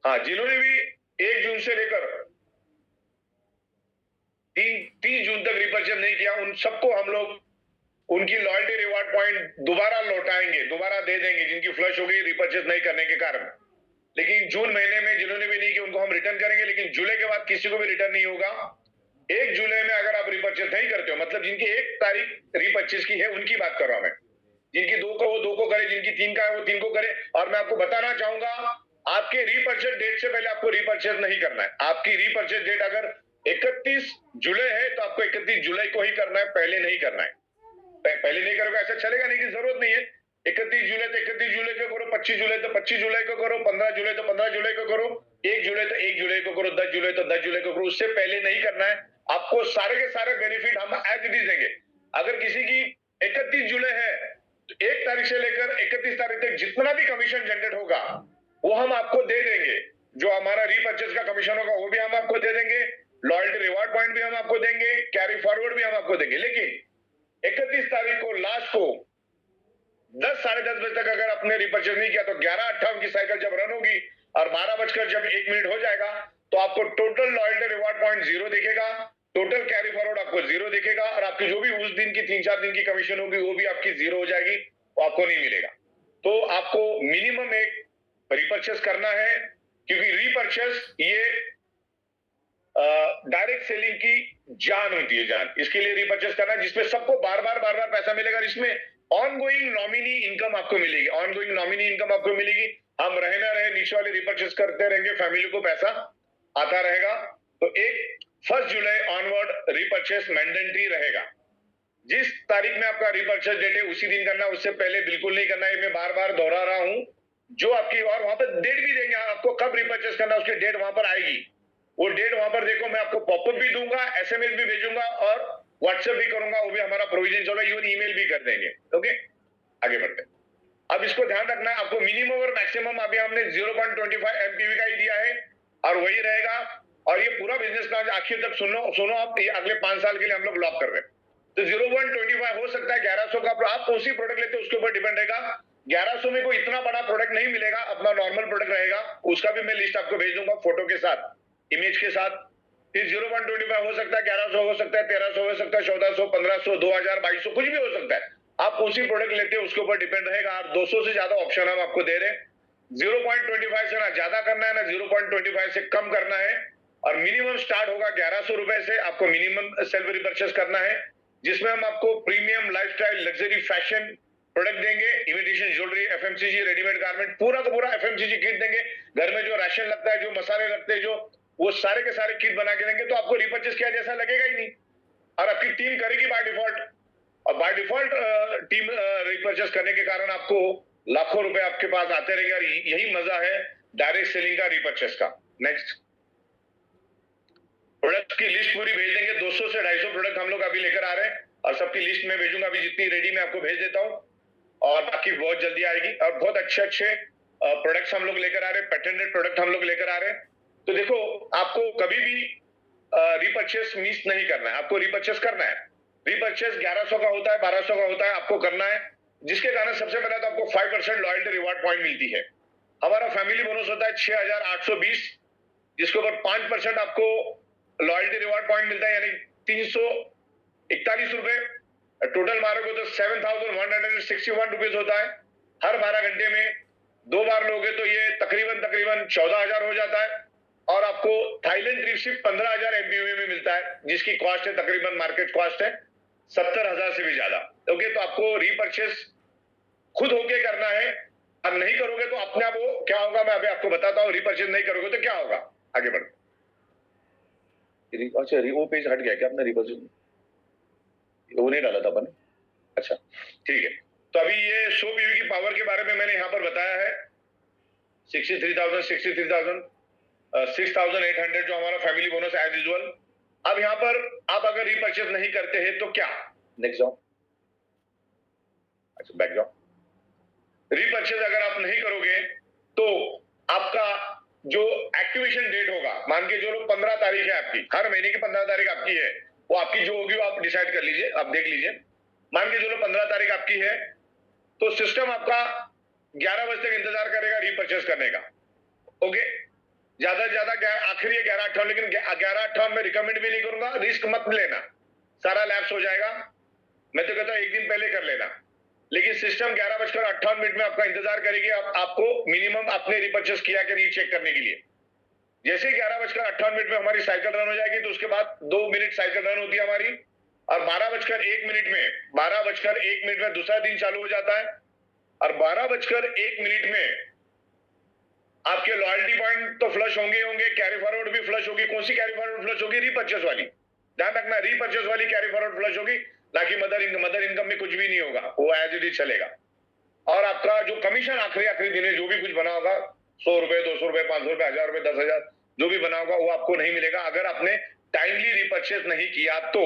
हाँ, जिन्होंने भी 1 जून से लेकर 30 जून तक रिपर्चेस नहीं किया उन सबको हम लोग उनकी लॉयल्टी रिवार्ड पॉइंट दोबारा लौटाएंगे, दोबारा दे देंगे, जिनकी फ्लश हो गई रिपर्चेस नहीं करने के कारण। लेकिन जून महीने में जिन्होंने भी नहीं किया उनको हम रिटर्न करेंगे, लेकिन जुलाई के बाद किसी को भी रिटर्न नहीं होगा। 1 जुलाई में अगर आप रिपर्चेस नहीं करते हो, मतलब जिनकी 1 तारीख रिपर्चेस की है उनकी बात कर रहा हूं मैं। जिनकी 2 को वो 2 को करे, जिनकी 3 का है वो 3 को करे। और मैं आपको बताना चाहूंगा, आपके रिपर्चेस डेट से पहले आपको रिपर्चेस नहीं करना है। आपकी रिपर्चेस डेट अगर 31 जुलाई है तो आपको 31 जुलाई को ही करना है, पहले नहीं करना है। पहले नहीं करोगे ऐसा चलेगा नहीं, की जरूरत नहीं है। 31 जुलाई तो 31 जुलाई को करो, 25 जुलाई तो 25 जुलाई को करो, 15 जुलाई तो 15 जुलाई को करो, 1 जुलाई तो 1 जुलाई को करो, 10 जुलाई तो 10 जुलाई को करो। उससे पहले नहीं करना है। आपको सारे के सारे बेनिफिट हम एज इट इज देंगे। अगर किसी की 31 जुलाई है तो 1 तारीख से लेकर 31 तारीख तक जितना भी कमीशन जनरेट होगा वो हम आपको दे देंगे। जो हमारा रिपर्चेस का कमीशन होगा वो भी हम आपको दे देंगे, लॉयल्टी रिवार्ड पॉइंट भी हम आपको देंगे, कैरी फॉरवर्ड भी हम आपको देंगे। लेकिन 31 तारीख को लास्ट को 10-10:30 बजे तक अगर आपने रिपर्चेस नहीं किया तो 11:58 की साइकिल जब रन होगी और 12:01 हो जाएगा तो आपको टोटल लॉयल्टी रिवार्ड पॉइंट 0 दिखेगा, टोटल कैरी फॉरवर्ड आपको 0 दिखेगा और आपकी जो भी उस दिन की 3-4 दिन की कमीशन होगी वो भी आपकी 0 हो जाएगी, वो आपको नहीं मिलेगा। तो आपको मिनिमम एक रिपर्चेस करना है, क्योंकि रिपर्चेस ये डायरेक्ट सेलिंग की जान होती है, जान। इसके लिए रिपर्चेस करना है जिसमें सबको बार बार पैसा मिलेगा। इसमें ऑनगोइंग नॉमिनी इनकम आपको मिलेगी, ऑनगोइंग नॉमिनी इनकम आपको मिलेगी। हम रहे ना रहे नीचे वाले रिपर्चेस करते रहेंगे, फैमिली को पैसा आता रहेगा। तो 1 जुलाई ऑनवर्ड रिपर्चेस मैंडेटरी रहेगा। जिस तारीख में आपका रिपर्चेस डेट है उसी दिन करना, उससे पहले बिल्कुल नहीं करना है। मैं बार बार दोहरा रहा हूं। जो आपकी, और वहां पर डेट भी देंगे आपको कब रिपर्चेस करना, उसकी डेट वहां पर आएगी। वो डेट वहां पर देखो, मैं आपको पॉपअप भी दूंगा, SMS भी भेजूंगा और व्हाट्सएप भी करूंगा, वो भी हमारा प्रोविजन चलो, इवन ईमेल भी कर देंगे। ओके, आगे बढ़ते। अब इसको ध्यान रखना है, आपको मिनिमम और मैक्सिमम अभी हमने 0.25 MPV का ही दिया है और वही रहेगा। और ये पूरा बिजनेस प्लान आखिर तक सुनो आप, ये अगले 5 साल के लिए हम लोग लॉक कर रहे हैं। तो 0.25 हो सकता है 1100 का, आप कौन सी प्रोडक्ट लेते हो उसके ऊपर डिपेंड रहेगा। 1100 में कोई इतना बड़ा प्रोडक्ट नहीं मिलेगा, अपना नॉर्मल प्रोडक्ट रहेगा, उसका भी मैं लिस्ट आपको भेज दूंगा फोटो के साथ, इमेज के साथ। फिर 0.25 हो सकता है, 1100 हो सकता है, 1300 हो सकता है, 1400, 1500, 2000, 2200, कुछ भी हो सकता है। आप कौन सी प्रोडक्ट लेते हैं उसके ऊपर डिपेंड रहेगा। और 200 से ज्यादा ऑप्शन हम आपको दे रहे हैं। 0.25 से ना ज्यादा करना है ना 0.25 से कम करना है। और मिनिमम स्टार्ट होगा 1100 रुपए से, आपको मिनिमम सेल्फ रिपर्चेस करना है, जिसमें हम आपको premium lifestyle luxury fashion product देंगे, imitation jewellery, FMCG readymade garment, पूरा का पूरा FMCG किट देंगे। घर में जो राशन लगता है, जो मसाले लगते हैं, जो वो सारे के सारे किट बना के देंगे। तो आपको रिपर्चेस किया जैसा लगेगा ही नहीं, और आपकी टीम करेगी बाय डिफॉल्ट। और बाय डिफॉल्ट टीम रिपर्चेस करने के कारण आपको लाखों रुपए आपके पास आते रहेंगे। और यही मजा है डायरेक्ट सेलिंग का, रिपर्चेस का। नेक्स्ट, प्रोडक्ट की लिस्ट पूरी भेज देंगे। 200 से 250 प्रोडक्ट हम लोग अभी लेकर आ रहे हैं और सबकी लिस्ट में भेजूंगा, अभी जितनी रेडी मैं आपको भेज देता हूं। और बाकी बहुत जल्दी आएगी और बहुत अच्छे प्रोडक्ट्स हम लोग लेकर आ रहे हैं, पेटेंटेड प्रोडक्ट हम लोग लेकर आ रहे हैं। तो देखो, आपको कभी भी रीपर्चेस मिस नहीं करना है, आपको रीपर्चेस करना है। रीपर्चेस 1100 का होता है, 1200 का होता है, आपको करना है, जिसके कारण सबसे पहले तो आपको 5% लॉयल्टी रिवार्ड पॉइंट मिलती है। हमारा फैमिली बोनस होता है 6820, जिसके ऊपर 5% आपको लॉयल्टी रिवार्ड पॉइंट मिलता है, यानी 341 रुपए। टोटल मारोगे तो 7161 रुपीज होता है। हर 12 घंटे में 2 बार लोगे तो ये तकरीबन 14,000 हो जाता है। और आपको थाईलैंड ट्रिप सिर्फ 15,000 MPV में मिलता है, जिसकी कॉस्ट है तकरीबन मार्केट कॉस्ट है 70,000 से भी ज्यादा। ओके, तो आपको रीपर्चेस खुद होके करना है। अब नहीं करोगे तो अपने आप वो क्या होगा, मैं अभी आपको बताता हूँ। रीपर्चेस नहीं करोगे तो क्या होगा, आगे बढ़ो। अच्छा, वो पेज हट गया क्या अपना? रीपर्चेस वो नहीं डाला था अपन। अच्छा, ठीक है। तो अभी ये 100 PV की पावर के बारे में मैंने यहाँ पर बताया है। 63,000, 6,800 जो हमारा फैमिली बोनस एज यूजुअल। अब यहाँ पर आप अगर रीपर्चेस नहीं करते हैं तो क्या? नेक्स्ट जाओ, अच्छा बैक जाओ। रीपर्चेस अगर आप नहीं करोगे तो आपका जो एक्टिवेशन डेट होगा, मान के जो 15 तारीख है आपकी, हर महीने की 15 तारीख आपकी है, वो आपकी जो होगी वो आप डिसाइड कर लीजिए, आप देख लीजिए। मान के जो 15 तारीख आपकी है, तो सिस्टम आपका 11 बजे तक इंतजार करेगा रीपर्चेस करने का। ओके, ज्यादा से ज्यादा आखिर ये 11:58, लेकिन 11:58 में रिकमेंड भी नहीं करूंगा, रिस्क मत लेना, सारा लैप्स हो जाएगा। मैं तो कहता हूं एक दिन पहले कर लेना, लेकिन सिस्टम 11:58 में आपका इंतजार करेगी आपको मिनिमम आपने रिपर्चेस किया कि नहीं चेक करने के लिए। जैसे 11:58 में हमारी साइकिल रन हो जाएगी, तो उसके बाद 2 मिनट साइकिल रन होती है हमारी, और 12:01 में दूसरा दिन चालू हो जाता है, और 12:01 में आपके लॉयल्टी पॉइंट तो फ्लश होंगे, कैरी फॉरवर्ड भी फ्लश होगी। कौन सी कैरी फॉरवर्ड फ्लश होगी? रीपर्चेस वाली। ध्यान रखना, रीपर्चेस वाली कैरी फॉरवर्ड फ्लश होगी, ना कि मदर इनकम में कुछ भी नहीं होगा, वो एज इट इज चलेगा। और आपका जो कमीशन आखिरी दिन है, जो भी कुछ बना होगा, 100 रुपए, 200 रुपए, 500 रुपए, 1000 रुपए, 10,000, जो भी बना होगा वो आपको नहीं मिलेगा अगर आपने टाइमली रीपर्चेस नहीं किया। तो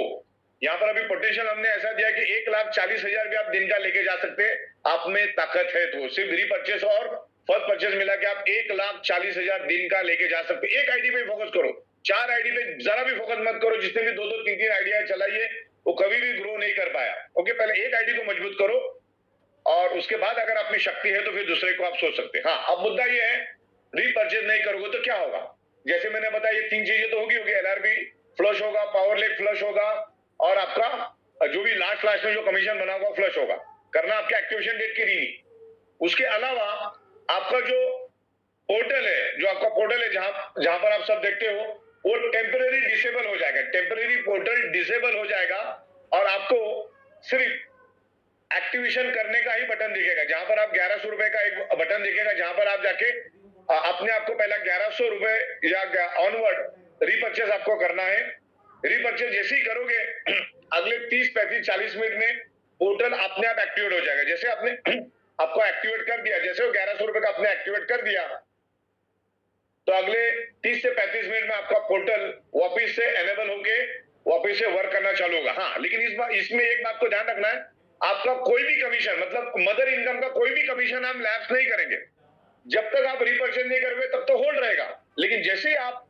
यहाँ पर अभी पोटेंशियल हमने ऐसा दिया कि 1,40,000 भी आप दिन का लेके जा सकते हैं, आप में ताकत है तो। सिर्फ रीपर्चेस और फर्स्ट परचेस मिला के आप 1,40,000 दिन का लेके जा सकते। एक आईडी पे फोकस करो, 4 आईडी पे जरा भी फोकस मत करो। जिसने भी 2-2, 3-3 आइडिया चलाइए, वो कभी भी ग्रो नहीं कर पाया। ओके, पहले एक आईडी को मजबूत करो, और उसके बाद अगर आप में शक्ति है तो फिर दूसरे को आप सोच सकते हैं। हाँ, अब मुद्दा ये है, रीपर्चेस नहीं करोगे तो क्या होगा? जैसे मैंने बताया, ये 3 चीजें तो होगी। एलआरबी फ्लश होगा, पावर लेग फ्लश होगा, और आपका जो भी लास्ट में जो कमीशन बना होगा फ्लश होगा। करना आपके एक्टिवेशन डेट के लिए। उसके अलावा आपका जो पोर्टल है, जहां पर आप सब देखते हो, वो टेम्पररी डिसेबल हो जाएगा। टेम्पररी पोर्टल डिसेबल हो जाएगा, और आपको सिर्फ एक्टिवेशन करने का ही बटन दिखेगा। जहां पर आप 1100 रुपए का एक बटन दिखेगा, जहां पर आप जाके अपने आपको पहला 1100 रुपए या ऑनवर्ड रीपर्चेस आपको करना है। रीपर्चेस जैसे ही करोगे, अगले 30, 35, 40 मिनट में पोर्टल अपने आप एक्टिवेट हो जाएगा। जैसे आपने आपको एक्टिवेट कर दिया, जैसे वो 1100 रुपए का आपने एक्टिवेट कर दिया, तो अगले 30 से 35 मिनट में आपका पोर्टल वापिस से एनेबल होके वापिस से वर्क करना चालू होगा। हाँ, लेकिन इसमें एक बात को ध्यान रखना है, आपका कोई भी कमीशन, मतलब मदर इनकम का कोई भी कमीशन हम लैप्स नहीं करेंगे। जब तक आप रीपर्चेस नहीं करोगे तब तो होल्ड रहेगा, लेकिन जैसे ही आप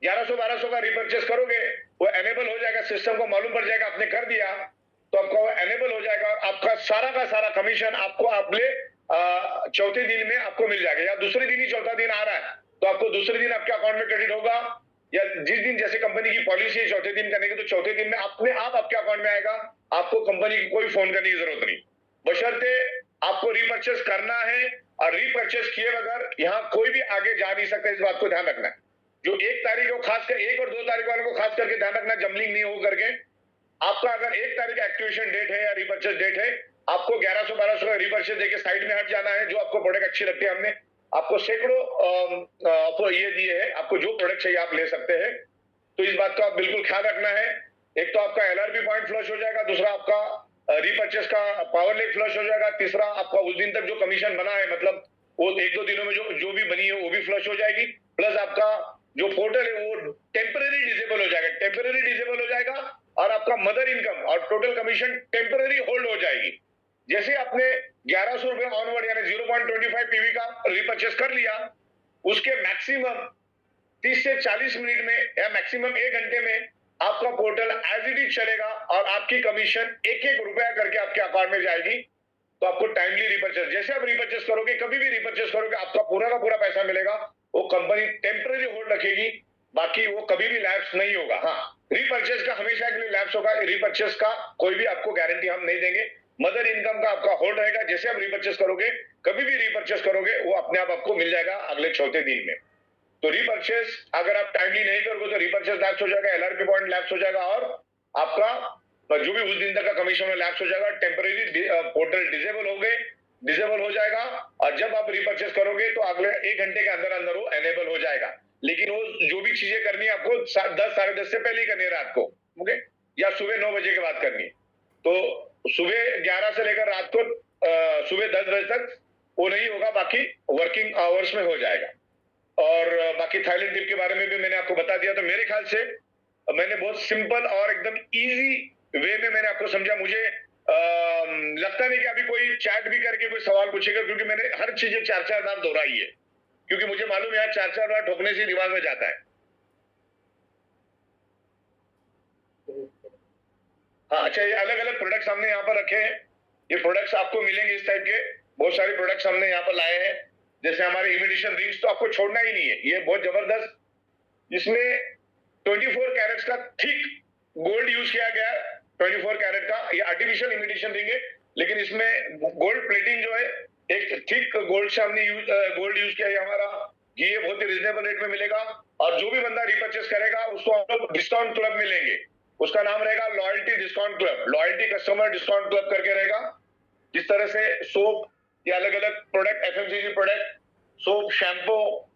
1100-1200 का रीपर्चेस करोगे, वो एनेबल हो जाएगा। सिस्टम को मालूम पड़ जाएगा आपने कर दिया, तो आपका वो एनेबल हो जाएगा, और आपका सारा का सारा कमीशन आपको अगले चौथे दिन में आपको मिल जाएगा, या दूसरे दिन ही चौथा दिन आ रहा है तो आपको दूसरे दिन आपके अकाउंट में क्रेडिट होगा, या जिस दिन जैसे कंपनी की पॉलिसी है चौथे दिन करने की, तो चौथे दिन में अपने आप आपके अकाउंट में आएगा। आपको कंपनी की कोई फोन करने की जरूरत नहीं, बशर्ते आपको रीपर्चेस करना है, और रीपर्चेस किए बगैर यहाँ कोई भी आगे जा नहीं सकता। इस बात को ध्यान रखना है। जो 1 तारीख को खासकर 1 और 2 तारीख वालों को खास करके ध्यान रखना, जमलिंग नहीं हो करके। आपका अगर 1 तारीख एक्टिवेशन डेट है या रीपर्चेस डेट है, आपको 1100-1200 का रीपर्चेस देके साइड में हट जाना है। जो आपको प्रोडक्ट अच्छी लगती है, हमने आपको सैकड़ों ये दिए हैं, आपको जो प्रोडक्ट चाहिए आप ले सकते हैं। तो इस बात का आप बिल्कुल ख्याल रखना है। एक तो आपका एलआरपी पॉइंट फ्लश हो जाएगा, दूसरा आपका रीपर्चेस का पावर लेग फ्लश हो जाएगा, तीसरा आपका उस दिन तक जो कमीशन बना है, मतलब वो 1-2 दिनों में जो भी बनी है वो भी फ्लश हो जाएगी। प्लस आपका जो पोर्टल है वो टेम्पररी डिसेबल हो जाएगा, और आपका मदर इनकम और टोटल कमीशन टेम्पररी होल्ड हो जाएगी। जैसे आपने 1100 रुपए ऑनवर्ड यानी 0.25 पीवी का रिपर्चेस कर लिया, उसके मैक्सिमम 30 से 40 मिनट में या मैक्सिमम 1 घंटे में आपका पोर्टल एज इट इज चलेगा और आपकी कमीशन एक एक रुपया करके आपके अकाउंट में जाएगी। तो आपको टाइमली रिपर्चेस, जैसे आप रिपर्चेस करोगे, कभी भी रिपर्चेस करोगे, आपका पूरा का पूरा पैसा मिलेगा। वो कंपनी टेम्पररी होल्ड रखेगी, बाकी वो कभी भी लैप्स नहीं होगा। हाँ, रिपर्चेस का हमेशा के लिए लैप्स होगा, रिपर्चेस का कोई भी आपको गारंटी हम नहीं देंगे। मदर इनकम का आपका होल्ड रहेगा, जैसे आप रिपर्चेस करोगे, कभी भी रिपर्चेस करोगे, वो अपने आप आपको मिल जाएगा अगले चौथे दिन में। तो रिपर्चेस अगर आप टाइमली नहीं करोगे तो रिपर्चेस लैप्स हो जाएगा, एलआरपी पॉइंट लैप्स हो जाएगा और आपका जो भी उस दिन तक का कमीशन में लैप्स हो जाएगा। टेम्पररी पोर्टल डिसेबल हो जाएगा और जब आप रिपर्चेस करोगे तो अगले 1 घंटे के अंदर अंदर वो एनेबल हो जाएगा। लेकिन वो जो भी चीजें करनी है आपको 10 साढ़े 10 से पहले ही करनी है रात को, ओके, या सुबह 9 बजे के बाद करनी है। तो सुबह 11 से लेकर रात को सुबह 10 बजे तक वो नहीं होगा, बाकी वर्किंग आवर्स में हो जाएगा। और बाकी थाईलैंड टिप के बारे में भी मैंने आपको बता दिया। तो मेरे ख्याल से मैंने बहुत सिंपल और एकदम इजी वे में मैंने आपको समझा। मुझे लगता नहीं कि अभी कोई चैट भी करके कोई सवाल पूछेगा, क्योंकि मैंने हर चीजें 4-4 बार दोहराई है, क्योंकि मुझे मालूम है 4-4 बार ठोकने से दिमाग में जाता है। हाँ, अच्छा, ये अलग अलग प्रोडक्ट्स हमने यहाँ पर रखे हैं। ये प्रोडक्ट्स आपको मिलेंगे इस टाइप के बहुत सारे प्रोडक्ट्स हमने यहाँ पर लाए हैं। जैसे हमारे इमिटेशन रिंग्स तो आपको छोड़ना ही नहीं है, ये बहुत जबरदस्त, इसमें 24 कैरेट्स का थिक गोल्ड यूज किया गया है। 24 कैरेट का ये आर्टिफिशियल इमिटेशन रिंग है, लेकिन इसमें गोल्ड प्लेटिंग जो है एक थिक गोल्ड से हमने गोल्ड यूज किया है हमारा। ये बहुत ही रिजनेबल रेट में मिलेगा और जो भी बंदा रिपर्चेस करेगा उसको हम लोग डिस्काउंट क्लब में लेंगे। उसका नाम रहेगा loyalty discount club, loyalty customer discount club करके रहेगा। जिस तरह से सोप या अलग अलग product, FMCG product, soap, shampoo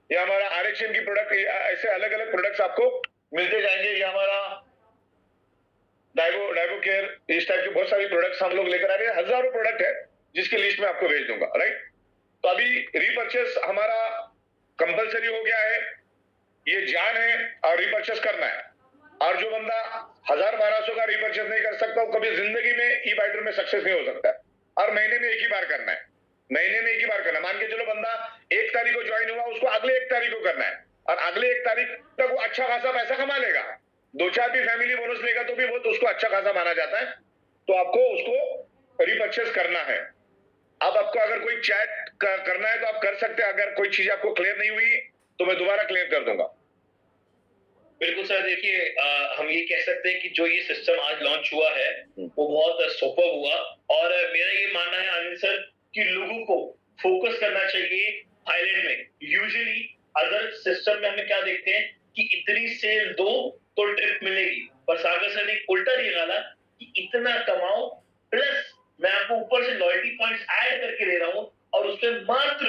या हमारा आरएचएम की प्रोडक्ट, ऐसे अलग अलग प्रोडक्ट्स आपको मिलते जाएंगे। ये हमारा डाइबो केयर, इस टाइप के बहुत सारी प्रोडक्ट्स हम लोग लेकर आ रहे हैं। हजारों प्रोडक्ट है जिसकी लिस्ट में आपको भेज दूंगा, राइट। तो अभी रिपर्चेस हमारा कंपलसरी हो गया है, ये जान है और रिपर्चेस करना है। और जो बंदा 1000-1200 का रिपर्चेस नहीं कर सकता, वो कभी जिंदगी में ई बाइटर में सक्सेस नहीं हो सकता। और महीने में एक ही बार करना है, महीने में एक ही बार करना है। मान के चलो बंदा 1 तारीख को ज्वाइन हुआ, उसको अगले 1 तारीख को करना है और अगले 1 तारीख तक वो अच्छा खासा पैसा कमा लेगा। 2-4 भी फैमिली बोनस लेगा तो भी बहुत उसको अच्छा खासा माना जाता है। तो आपको उसको रिपर्चेस करना है। अब आपको अगर कोई चैट करना है तो आप कर सकते हैं। अगर कोई चीज आपको क्लियर नहीं हुई तो मैं दोबारा क्लियर कर दूंगा।
बिल्कुल सर, देखिए हम ये कह सकते हैं कि जो ये सिस्टम आज लॉन्च हुआ है वो बहुत सुपर हुआ। और मेरा ये मानना है आनंद सर कि लोगों को फोकस करना चाहिए थाईलैंड में। यूजुअली अदर सिस्टम में हमें क्या देखते हैं कि इतनी सेल दो तो ट्रिप मिलेगी, पर सागर सर ने उल्टा निकाला कि इतना कमाओ प्लस मैं आपको ऊपर से लॉयल्टी पॉइंट्स ऐड करके दे रहा हूँ और उसमें मात्र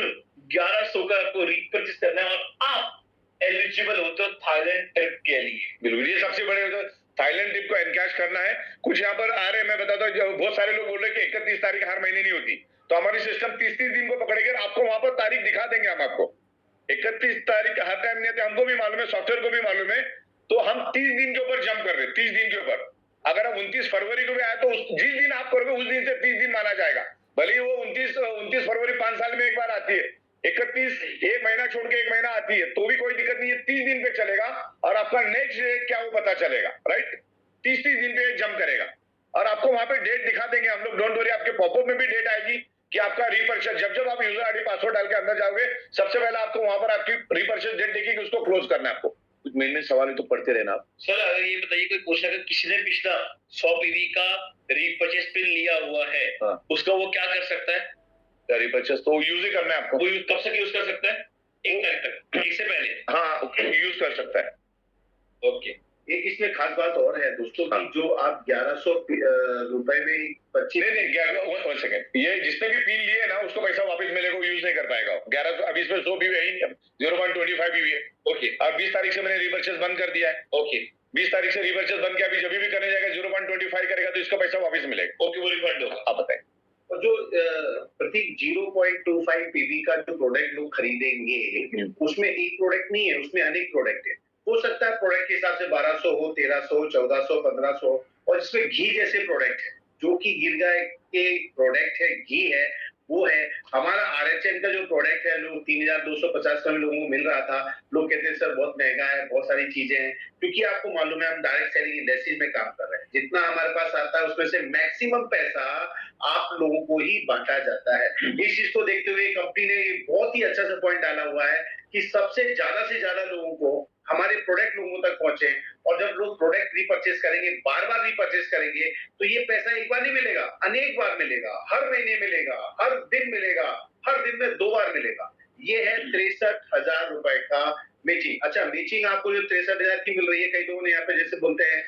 1100 का आपको रिपर्चेस करना है और आप एलिजिबल होते हो थाईलैंड ट्रिप के लिए।
बिल्कुल, ये सबसे बड़े थाईलैंड ट्रिप को एनकैश करना है। कुछ यहाँ पर आ रहे हैं, मैं बताता हूँ, बहुत सारे लोग बोल रहे हैं कि 31 तारीख हर महीने नहीं होती, तो हमारी सिस्टम 30 दिन को पकड़ेगी, आपको वहां पर तारीख दिखा देंगे हम आपको। 31 तारीख हर टाइम नहीं आती, हमको भी मालूम है, सॉफ्टवेयर को भी मालूम है। तो हम 30 दिन के ऊपर जंप कर रहे हैं, 30 दिन के ऊपर। अगर हम 29 फरवरी को भी आए तो जिस दिन आप करोगे उस दिन से 30 दिन माना जाएगा। भले ही वो 29 फरवरी 5 साल में एक बार आती है, 31 एक महीना छोड़ के एक महीना आती है, तो भी कोई दिक्कत नहीं है। 30 दिन पे चलेगा और आपका नेक्स्ट डेट क्या वो पता चलेगा, राइट। 30 दिन पे जंप करेगा और आपको वहां पे डेट दिखा देंगे हम लोग। डोंट वरी, आपके पॉपअप में भी डेट आएगी कि आपका रिपर्चेस, जब आप यूजर आईडी पासवर्ड डाल के अंदर जाओगे, सबसे पहले आपको वहां पर आपकी रिपर्चेस डेट दिखेगी, उसको क्लोज करना है आपको। कुछ मेन सवाल है तो पढ़ते रहना आप।
सर अगर ये बताइए, कोई पूछा कि किसी ने पिछला 100 पीवी का रिपर्चेस पिन लिया हुआ है, उसका वो क्या कर सकता है?
रिपर्चेस तो यूज ही करना है आपको।
वो कब से यूज कर सकता है? 1 तारीख तक, 1 से पहले?
हाँ, यूज कर सकता है।
ओके।
एक इसमें खास बात और है दोस्तों कि जो आप 1100 रुपए में 25
नहीं, 1 सेकेंड, ये जिसने भी पिन लिए ना उसको पैसा वापस मिलेगा, यूज नहीं कर पाएगा। 1100 अभी इसमें 100 पीवी है, 0.25 पीवी है।
ओके।
और 20 तारीख से मैंने रिपर्चेस बंद कर दिया है।
ओके।
20 तारीख से रिपर्चेस बंद किया, अभी जब भी करने जाएगा 0.25 करेगा तो इसका पैसा वापस मिलेगा।
ओके, वो रिफंड होगा।
आप बताएं।
और जो प्रतीक 0.25 पीवी का जो प्रोडक्ट लोग खरीदेंगे उसमें एक प्रोडक्ट नहीं है, उसमें अनेक प्रोडक्ट है। हो सकता है प्रोडक्ट के हिसाब से 1200 हो, 1300, 1400, 1500, और इसमें घी जैसे प्रोडक्ट है जो कि गिर गाय के प्रोडक्ट है, घी है, वो है। हमारा आरएचएन का जो प्रोडक्ट है, लोग 3250 का भी लोगों को मिल रहा था। लोग कहते हैं सर बहुत महंगा है, बहुत सारी चीजें हैं, क्योंकि आपको मालूम है हम डायरेक्ट सेलिंग इंडस्ट्रीज में काम कर रहे हैं। जितना हमारे पास आता है उसमें से मैक्सिमम पैसा आप लोगों को ही बांटा जाता है। इस चीज को देखते हुए कंपनी ने बहुत ही अच्छा सा पॉइंट डाला हुआ है कि सबसे ज्यादा से ज्यादा लोगों को हमारे प्रोडक्ट लोगों तक पहुंचे, और जब लोग प्रोडक्ट रीपरचेस करेंगे, बार बार रीपरचेस करेंगे, तो ये पैसा एक बार नहीं मिलेगा, अनेक बार मिलेगा, हर महीने मिलेगा, हर दिन मिलेगा, हर दिन में 2 बार मिलेगा। ये है 63,000 रुपए का मैचिंग। अच्छा, मैचिंग आपको जो 63,000 की मिल रही है, कई लोगों ने यहाँ पे जैसे बोलते हैं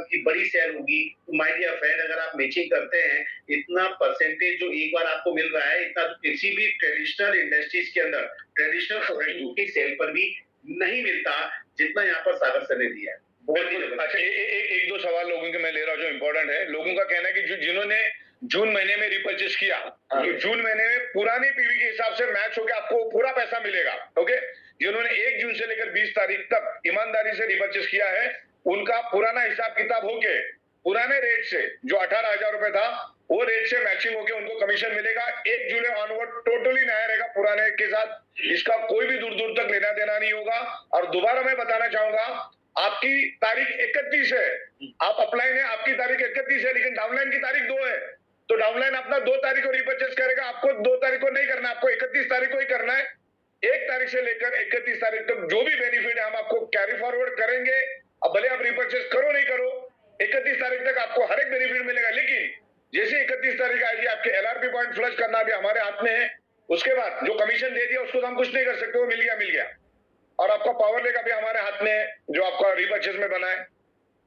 कि बड़ी सेल होगी, माय डियर फ्रेंड, अगर आप मैचिंग करते हैं, इतना परसेंटेज जो एक बार आपको मिल रहा है, इतना तो किसी भी ट्रेडिशनल इंडस्ट्रीज के अंदर, ट्रेडिशनल प्रोडक्ट की सेल पर भी नहीं मिलता, जितना यहाँ पर सागर सर ने दिया है। बहुत ही जबरदस्त।
अच्छा, एक दो सवाल लोगों के मैं ले रहा हूँ जो इम्पोर्टेंट है। लोगों का कहना है कि जिन्होंने जून महीने में रिपर्चेस किया, तो जून महीने में पुरानी पीवी के हिसाब से मैच होकर आपको पूरा पैसा मिलेगा। ओके, जिन्होंने 1 जून से लेकर 20 तारीख तक ईमानदारी से रिपर्चेस किया है, उनका पुराना हिसाब किताब होके पुराने रेट से जो 18,000 रुपए था, वो रेट से मैचिंग होके उनको कमीशन मिलेगा। 1 जुलाई ऑनवर्ड टोटली नया रहेगा पुराने के साथ, इसका कोई भी दूर दूर तक लेना देना नहीं होगा। और दोबारा मैं बताना चाहूंगा, आपकी तारीख 31 है, आप अप्लाई ने आपकी तारीख 31 है, लेकिन डाउनलाइन की तारीख 2 है, तो डाउनलाइन अपना 2 तारीख को रिपर्चेस करेगा। आपको 2 तारीख को नहीं करना, आपको 31 तारीख को ही करना है। 1 तारीख से लेकर 31 तारीख तक जो भी बेनिफिट है हम आपको कैरी फॉरवर्ड करेंगे। अब भले आप रिपर्चेस करो नहीं करो, 31 तारीख तक आपको हर एक बेनिफिट मिलेगा। लेकिन जैसे 31 तारीख आएगी, आपके एलआरपी पॉइंट फ्लश करना भी हमारे हाथ में है। उसके बाद जो कमीशन दे दिया उसको तो हम कुछ नहीं कर सकते, वो मिल गया। और आपका पावर लेगा भी हमारे हाथ में है, जो आपका रिपर्चेस में बना है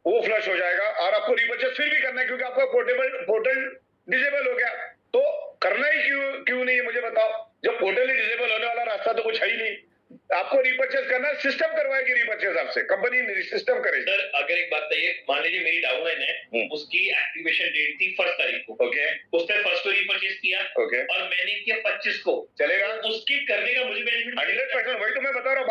वो फ्लश हो जाएगा। और आपको रिपर्चेस फिर भी करना है, क्योंकि आपका पोर्टल डिसेबल हो गया, तो करना ही क्यों नहीं है मुझे बताओ। जब पोर्टल ही डिसेबल होने वाला रास्ता तो कुछ है ही नहीं। आपको रिपर्चेस करना, सिस्टम करवाएगी रिपर्चेस आपसे, कंपनी सिस्टम करेगी।
सर अगर एक बात बताइए, मान लीजिए मेरी डाउनलाइन है, उसकी एक्टिवेशन डेट थी 1 तारीख को,
ओके,
उसने 1 को रीपरचेस किया,
ओके,
और मैंने किया 25 को,
चलेगा।
तो उसके करने का मुझे बेनिफिट
100%, वही तो मैं बता रहा हूँ,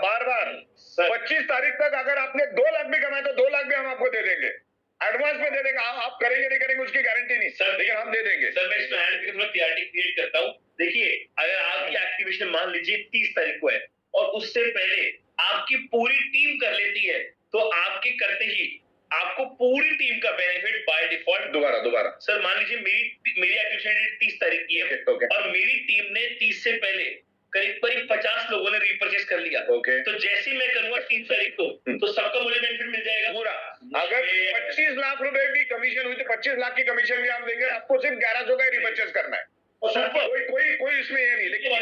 बार बार
सर।
25 तारीख तक अगर आपने 2 लाख भी कमाए तो 2 लाख भी हम आपको दे देंगे, एडवांस में दे देंगे। आप करेंगे नहीं करेंगे उसकी गारंटी नहीं
सर,
लेकिन हम दे देंगे।
सर मैं इसमें हैंड थोड़ा क्लियरिटी क्रिएट करता हूँ। देखिए, अगर आपकी एक्टिवेशन मान लीजिए 30 तारीख को है, और उससे पहले आपकी पूरी टीम कर लेती है, तो आपके करते ही आपको पूरी टीम का बेनिफिट बाय डिफॉल्ट।
दोबारा
सर मान लीजिए मेरी एक्टिवेशन डेट 30 तारीख की है,
ओके,
और मेरी टीम ने 30 से पहले करीब 50 लोगों ने रीपरचेस कर लिया,
ओके,
तो जैसे ही मैं करूंगा 30 तारीख को, तो सबका मुझे बेनिफिट मिल जाएगा
पूरा। अगर 25 लाख रुपए की कमीशन हुई तो 25 लाख की कमीशन भी हम देंगे, आपको सिर्फ 1100 का रिपर्चेस करना है।
और
कोई इसमें ये नहीं। लेकिन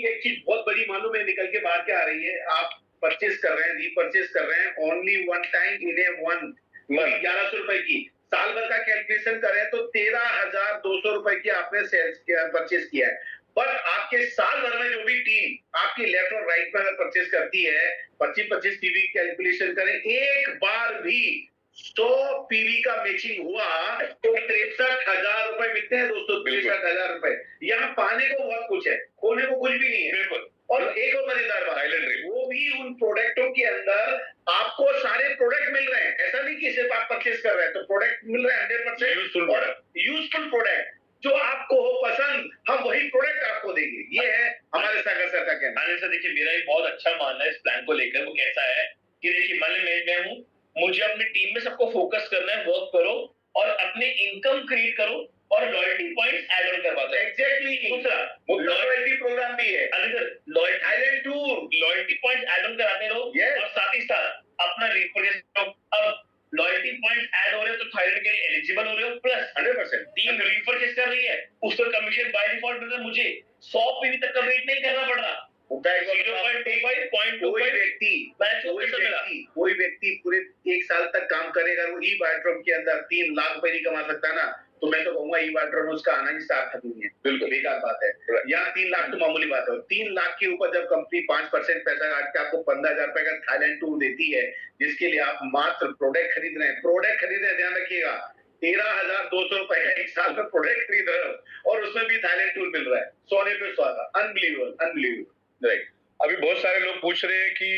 एक चीज बहुत बड़ी मालूम है निकल के बाहर क्या आ रही है, आप परचेस कर रहे हैं, रीपरचेस कर रहे हैं, only one time in A one, 1100 रुपए की। साल भर का कैलकुलेशन करें तो 13,200 रुपए की आपने सेल्स परचेस किया है। बट आपके साल भर में जो भी टीम आपकी लेफ्ट और राइट में परचेस करती है, 25-25 पीवी कैलकुलेशन करें, एक बार भी 100 पीवी का मैचिंग हुआ तो 63,000 रुपए मिलते हैं दोस्तों। 63,000 रुपए यहाँ पाने को बहुत कुछ है, खोने को कुछ भी नहीं है।
बिल्कुल।
और एक और मजेदार बात, वो भी उन प्रोडक्टों के अंदर आपको सारे प्रोडक्ट मिल रहे हैं। ऐसा नहीं कि सिर्फ आप परचेस कर रहे हैं तो प्रोडक्ट मिल रहे हैं 100% और यूजफुल प्रोडक्ट जो आपको हो पसंद, हम वही प्रोडक्ट आपको देंगे। ये है हमारे सागर सर का कहना।
आनंद सर, देखिए मेरा भी बहुत अच्छा मानना है इस प्लान को लेकर। वो कैसा है कि देखिए मान लीजिए मैं हूँ, मुझे अपनी टीम में सबको फोकस करना है, वर्क करो और अपने इनकम क्रिएट करो और लॉयल्टी पॉइंट्स ऐड ऑन करवाते हैं।
एग्जैक्टली।
दूसरा
लॉयल्टी प्रोग्राम भी है।
अरे sir, loyalty Thailand tour, loyalty points add on कराते रहो, और साथ ही साथ अपना रिपर्चेस करो। अब लॉयल्टी पॉइंट्स ऐड हो रहे हो तो थाईलैंड के लिए एलिजिबल हो रहे हो, प्लस
100%
टीम रिपर्चेस कर रही है, उसका कमीशन बाय डिफॉल्ट मिलता है। मुझे 100 पीवी तक का वेट नहीं करना पड़ रहा। 0.25
कोई व्यक्ति पूरे 1 साल तक काम करेगा, वो ई बायोट्रॉन के अंदर 3 लाख रुपए नहीं कमा सकता ना, तो मैं तो कहूंगा ई बायोट्रॉन उसका आना ही सार्थक नहीं है। बिल्कुल बेकार बात है। यहाँ 3 लाख तो मामूली बात है। 3 लाख के ऊपर जब कंपनी 5% पैसा काट के आपको 15,000 रुपए का थाईलैंड टूर देती है, जिसके लिए आप मात्र प्रोडक्ट खरीद रहे हैं, ध्यान रखिएगा 13,200 रुपए का 1 साल का प्रोडक्ट खरीद रहे हो और उसमें भी थाईलैंड टूर मिल रहा है। सोने पे सुहागा, अनबिलीवेबल।
राइट। अभी बहुत सारे लोग पूछ रहे हैं कि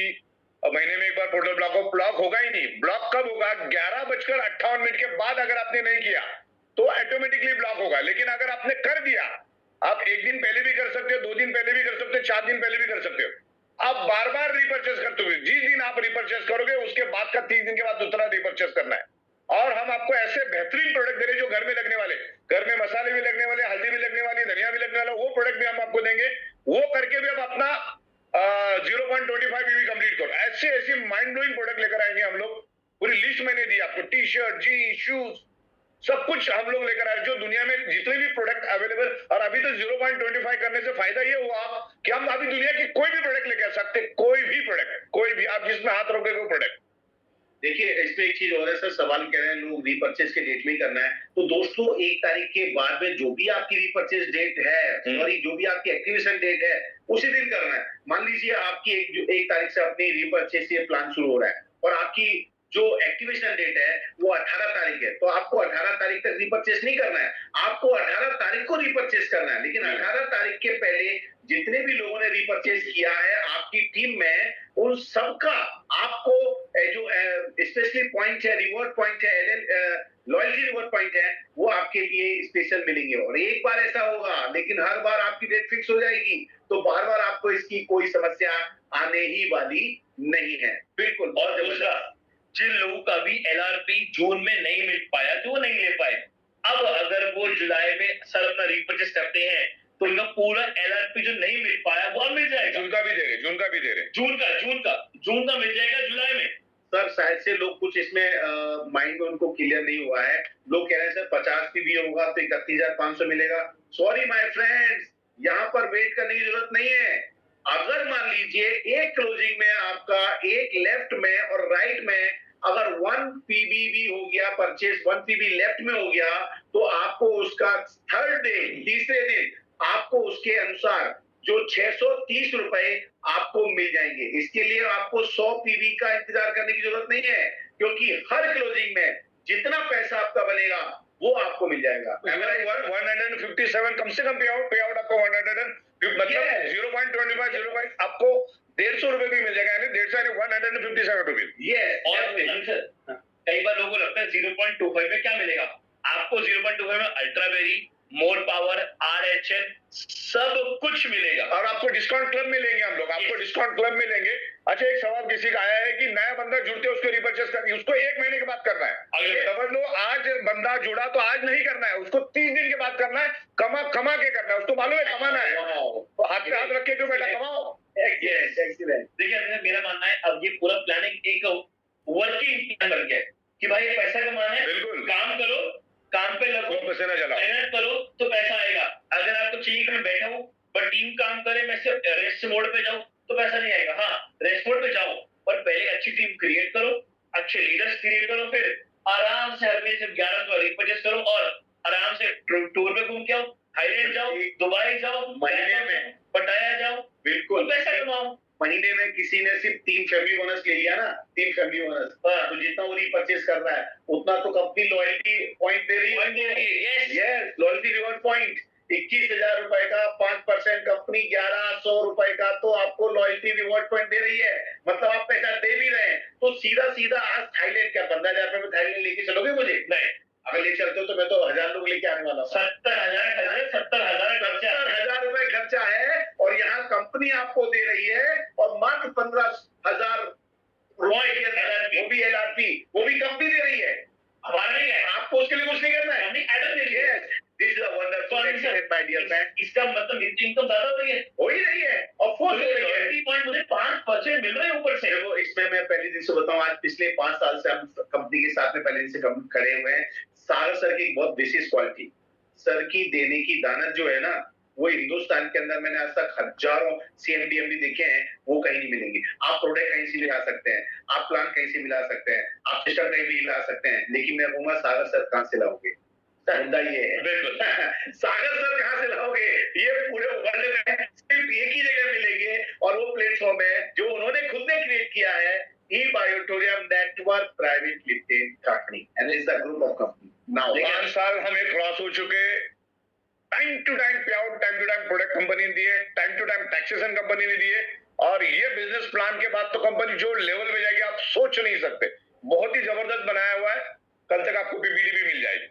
महीने में एक बार पोर्टल ब्लॉक होगा ही नहीं। ब्लॉक कब होगा? 11:58 के बाद अगर आपने नहीं किया तो ऑटोमेटिकली ब्लॉक होगा। लेकिन अगर आपने कर दिया, आप 1 दिन पहले भी कर सकते हो, 2 दिन पहले भी कर सकते हो, 4 दिन पहले भी कर सकते हो। आप बार बार रिपर्चेस करते हो, जिस दिन आप रिपर्चेस करोगे उसके बाद का 30 दिन के बाद दूसरा रिपर्चेस करना है। और हम आपको ऐसे बेहतरीन प्रोडक्ट दे रहे हैं जो घर में लगने वाले, घर में मसाले भी लगने वाले, हल्दी भी लगने वाली, धनिया भी लगने वाला, वो प्रोडक्ट भी हम आपको देंगे। वो करके भी हम अपना 0.25 ईवी कंप्लीट करो। ऐसे ऐसे माइंड ब्लोइंग प्रोडक्ट लेकर आएंगे हम लोग। पूरी लिस्ट मैंने दी आपको, टी शर्ट, जीन्स, शूज, सब कुछ हम लोग लेकर आए जो दुनिया में जितने भी प्रोडक्ट अवेलेबल। और अभी तो 0.25 करने से फायदा ये हुआ कि हम अभी दुनिया की कोई भी प्रोडक्ट लेके आ सकते, कोई भी प्रोडक्ट, कोई भी, आप जिसमें हाथ रखोगे वो प्रोडक्ट।
देखिए इसमें एक चीज और है सर, सवाल कह रहे हैं लोग रीपर्चेज के डेट में ही करना है। तो दोस्तों 1 तारीख के बाद में जो भी आपकी रीपर्चेज डेट है, सॉरी जो भी आपकी एक्टिवेशन डेट है, उसी दिन करना है। मान लीजिए आपकी 1 तारीख से अपनी रीपर्चेज ये प्लान शुरू हो रहा है और आपकी जो एक्टिवेशन डेट है वो 18 तारीख है, तो आपको 18 तारीख तक रिपर्चेस नहीं करना है, आपको 18 तारीख को रिपर्चेस करना है। लेकिन 18 तारीख के पहले जितने भी लोगों ने रिपर्चेस किया है आपकी टीम में, उन सबका आपको जो स्पेशली पॉइंट है, रिवॉर्ड पॉइंट है, लॉयल्टी रिवॉर्ड पॉइंट है, वो आपके लिए स्पेशल मिलेंगे। और एक बार ऐसा होगा, लेकिन हर बार आपकी डेट फिक्स हो जाएगी, तो बार बार आपको इसकी कोई समस्या आने ही वाली नहीं है। बिल्कुल।
और दूसरा, जिन लोगों का भी LRP जून में नहीं मिल पाया तो वो नहीं ले पाए, अब अगर वो जुलाई में सर अपना रिपर्चेस करते हैं तो उनका पूरा LRP जो नहीं मिल पाया वो अब मिल जाएगा।
जून का भी दे रहे, जून का भी दे रहे,
जून का मिल जाएगा जुलाई में।
सर शायद से लोग कुछ इसमें माइंड में उनको क्लियर नहीं हुआ है। लोग कह रहे हैं सर 50 पीबी होगा तो 31,500 मिलेगा। सॉरी माय फ्रेंड्स, यहाँ पर वेट करने की जरूरत नहीं है। अगर मान लीजिए एक क्लोजिंग में आपका एक लेफ्ट में और राइट में अगर 1 पीबी भी हो गया, परचेज 1 पीबी लेफ्ट में हो गया, तो आपको उसका थर्ड डे, तीसरे दिन आपको उसके अनुसार जो 630 रुपए आपको मिल जाएंगे। इसके लिए आपको 100 पीबी का इंतजार करने की जरूरत नहीं है, क्योंकि हर क्लोजिंग में जितना पैसा आपका बनेगा वो आपको मिल जाएगा।
157 कम से कम पे आउट आपको 100 मतलब 0.25 आपको 150 रुपए भी मिल जाएगा, यानी 157 रुपीज।
और कई बार लोगों को लगता है 0.25 में क्या मिलेगा, आपको 0.25 में ultra very, more power, RHN सब कुछ मिलेगा।
और आपको डिस्काउंट क्लब में लेंगे हम लोग, आपको डिस्काउंट क्लब में लेंगे। अच्छा, एक सवाल किसी का आया है कि नया बंदा जुड़ते उसको रिपर्चेस करनी, उसको 1 महीने के बाद करना है। समझ लो आज बंदा जुड़ा तो आज नहीं करना है, उसको 30 दिन के बाद करना है। कमा के करना है, उसको मालूम है कमाना है, तो हाथ पे हाथ रख के जो बेटा कमाओ।
देखिए मेरा मानना है अब ये पूरा प्लानिंग एक वर्किंग प्लान बन गया है कि भाई पैसा कमाना है,
बिल्कुल
काम करो, काम पे लगो,
पसीना जलाओ,
मेहनत करो तो पैसा आएगा। अगर आपको चाहिए कि मैं बैठा हूँ बट टीम काम करे, मैं सिर्फ रेस्ट मोड पे जाऊं तो पैसा नहीं आएगा। हाँ, रेस्ट मोड पे जाओ पर पहले अच्छी टीम क्रिएट करो, अच्छे लीडर्स क्रिएट करो, फिर आराम से हर महीने से 11 को रिपर्चेस करो और आराम से टूर पे घूम के आओ, थाईलैंड जाओ, दुबई जाओ,
महीने में
पटाया जाओ,
बिल्कुल
तो पैसा कमाओ।
महीने में किसी ने सिर्फ 3 फैमिली बोनस ले लिया ना, 3 फैमिली बोनस, तो जितना वो रिपर्चेस कर रहा है उतना तो कंपनी लॉयल्टी पॉइंट दे रही है। यस, लॉयल्टी रिवॉर्ड पॉइंट 21,000 रुपए का 5% कंपनी 1,100 रुपए का तो आपको लॉयल्टी रिवॉर्ड पॉइंट दे रही है। मतलब आप पैसा दे भी रहे हैं। तो सीधा आज थाईलैंड क्या 15,000 रुपए में थाईलैंड लेके चलोगे मुझे? नहीं, अगर ले चलते हो तो मैं तो 1,000 लोग लेके आने वाला हूँ। 70,000 रुपए खर्चा है और यहाँ कंपनी आपको दे रही है और मात्र 15,000 रुपए के अंदर वो भी LRP, वो भी कंपनी दे रही है, हमारा नहीं है। आपको उसके लिए कुछ नहीं करना है, हमने एडर दे रही है। This is a wonderful excellent my dear friend.
इसका मतलब इनकम ज्यादा हो रही है,
ऑफ कोर्स हो रही है।
पॉइंट मुझे 5% मिल रहे हैं ऊपर से।
देखो इसमें मैं पहले दिन से बताऊं, आज पिछले 5 साल से हम कंपनी के साथ में पहले दिन से खड़े हुए हैं। सागर सर की बहुत विशेष क्वालिटी, सर की देने की दानत जो है ना, वो हिंदुस्तान के अंदर मैंने आज तक हजारों CMDM भी देखे हैं, वो कहीं नहीं मिलेंगे। आप प्रोडक्ट कहीं से भी ला सकते हैं, आप प्लान कहीं से भी ला सकते हैं, आप सिस्टम कहीं भी ला सकते हैं, लेकिन मैं कहूंगा सागर सर कहां से लाओगे? मुद्दा ये है सागर सर कहां से लाओगे? ये पूरे वर्ल्ड में सिर्फ एक ही जगह मिलेंगे और वो प्लेटफॉर्म है जो उन्होंने खुद ने क्रिएट किया है, eBiotorium Network Private Limited Company, and is the group of company. Now
5 साल हमें क्रॉस हो चुके। Time to time pay out, time to time product company ने दिए, time to time taxation company ने दिए, और ये बिजनेस प्लान के बाद तो कंपनी जो लेवल में जाएगी आप सोच नहीं सकते। बहुत ही जबरदस्त बनाया हुआ है। कल तक आपको PPT भी मिल जाएगी।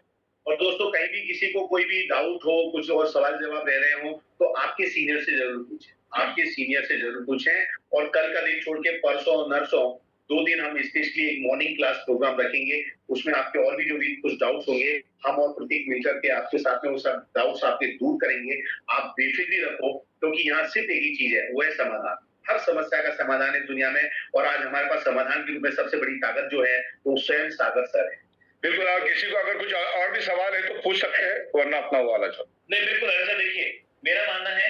और दोस्तों दोस्तों कहीं भी किसी को कोई भी डाउट हो, कुछ और सवाल जवाब रह रहे हो, तो आपके सीनियर से जरूर पूछें, आपके सीनियर से जरूर पूछें। और कल का दिन छोड़ के परसों नरसों 2 दिन हम स्पेशली एक मॉर्निंग क्लास प्रोग्राम रखेंगे, उसमें आपके और भी जो भी कुछ डाउट्स होंगे, हम और प्रतीक मिलकर के आपके साथ में वो सब डाउट्स आपके दूर करेंगे। आप बेफिक्री रखो, क्योंकि यहाँ सिर्फ एक ही चीज है, वो है समाधान। हर समस्या का समाधान है दुनिया में, और आज हमारे पास समाधान के रूप में सबसे बड़ी ताकत जो है वो स्वयं सागर सर है।
बिल्कुल, और किसी को अगर कुछ और भी सवाल है तो पूछ सकते हैं, वरना अपना वाला चलो।
नहीं बिल्कुल ऐसा, देखिए मेरा मानना है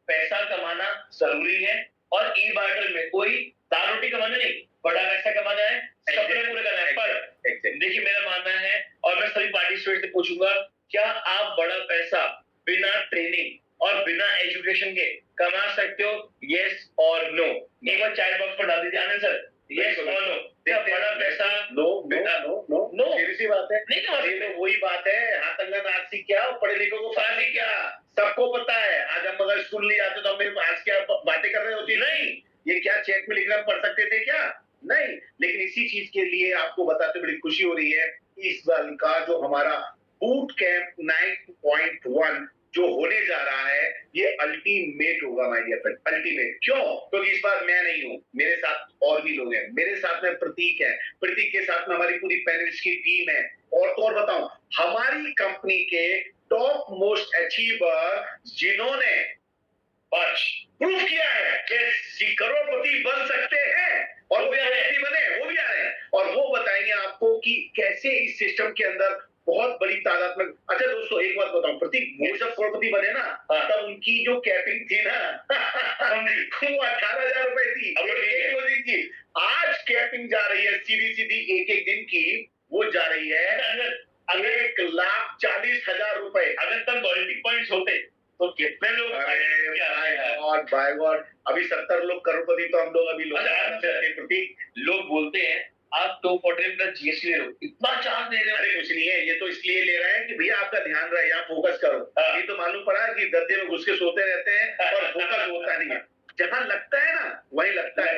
पैसा कमाना जरूरी है, और ई बार्टर में कोई दाल रोटी कमाना नहीं, बड़ा पैसा कमाना है, सपने पूरे करना है। पर देखिए मेरा मानना है, और मैं सभी पार्टिसिपेट से पूछूंगा, क्या आप बड़ा पैसा बिना ट्रेनिंग और बिना एजुकेशन के कमा सकते हो? यस और नो, एक बार चैट बॉक्स पर डाल दीजिए आनंद सर, यस और नो। क्या बड़ा पैसा
no no no no
no
सीधी सी बात है,
नहीं कमा सकते?
वही बात है, हाथ अंगन आरसी क्या और पढ़े लिखों को फांसी क्या, सबको पता है। आज हम अगर स्कूल नहीं आते तो हमें आज क्या बातें कर रहे होती? नहीं, ये क्या चेक में लिखना पढ़ सकते थे क्या? नहीं। लेकिन इसी चीज के लिए आपको बताते बड़ी खुशी हो रही है, इस बार का जो हमारा बूट कैंप 9.1 जो होने जा रहा है, ये अल्टीमेट होगा माय डियर फ्रेंड, अल्टीमेट। क्यों? क्योंकि इस बार मैं नहीं हूं, मेरे साथ और भी लोग हैं, मेरे साथ में प्रतीक है, प्रतीक के साथ में हमारी पूरी पैनलिस्ट की टीम है, और तो और बताऊं, हमारी कंपनी के टॉप मोस्ट अचीवर जिन्होंने बस प्रूफ किया है कि करोड़पति बन सकते हैं, और वो भी बने, वो भी आ रहे हैं, और वो बताएंगे आपको कि कैसे इस सिस्टम के अंदर बहुत बड़ी तादाद में। अच्छा दोस्तों एक बात बताऊं, प्रतीक वो जब करोड़पति बने ना, तब उनकी जो कैपिंग थी ना वो 18,000 रुपए थी एक क्लोजिंग की। आज कैपिंग जा रही है सीधी सीधी एक एक दिन की, वो जा रही है 1,40,000 रुपए। अगर तब लॉयल्टी पॉइंट्स होते तो कितने लोग? बाय गॉड, अभी 70 लोग करोड़पति तो हम लोग अभी लोग। प्रतीक लोग बोलते हैं आप 240 प्लस जीएसटी ले लो, इतना चार्ज दे रहे हो? अरे कुछ नहीं है, ये तो इसलिए ले रहे हैं कि भैया आपका ध्यान रहे, यहाँ फोकस करो। ये तो मालूम पड़ा कि गद्दे में घुस के सोते रहते हैं और फोकस होता नहीं है। जहाँ लगता है ना वही लगता है।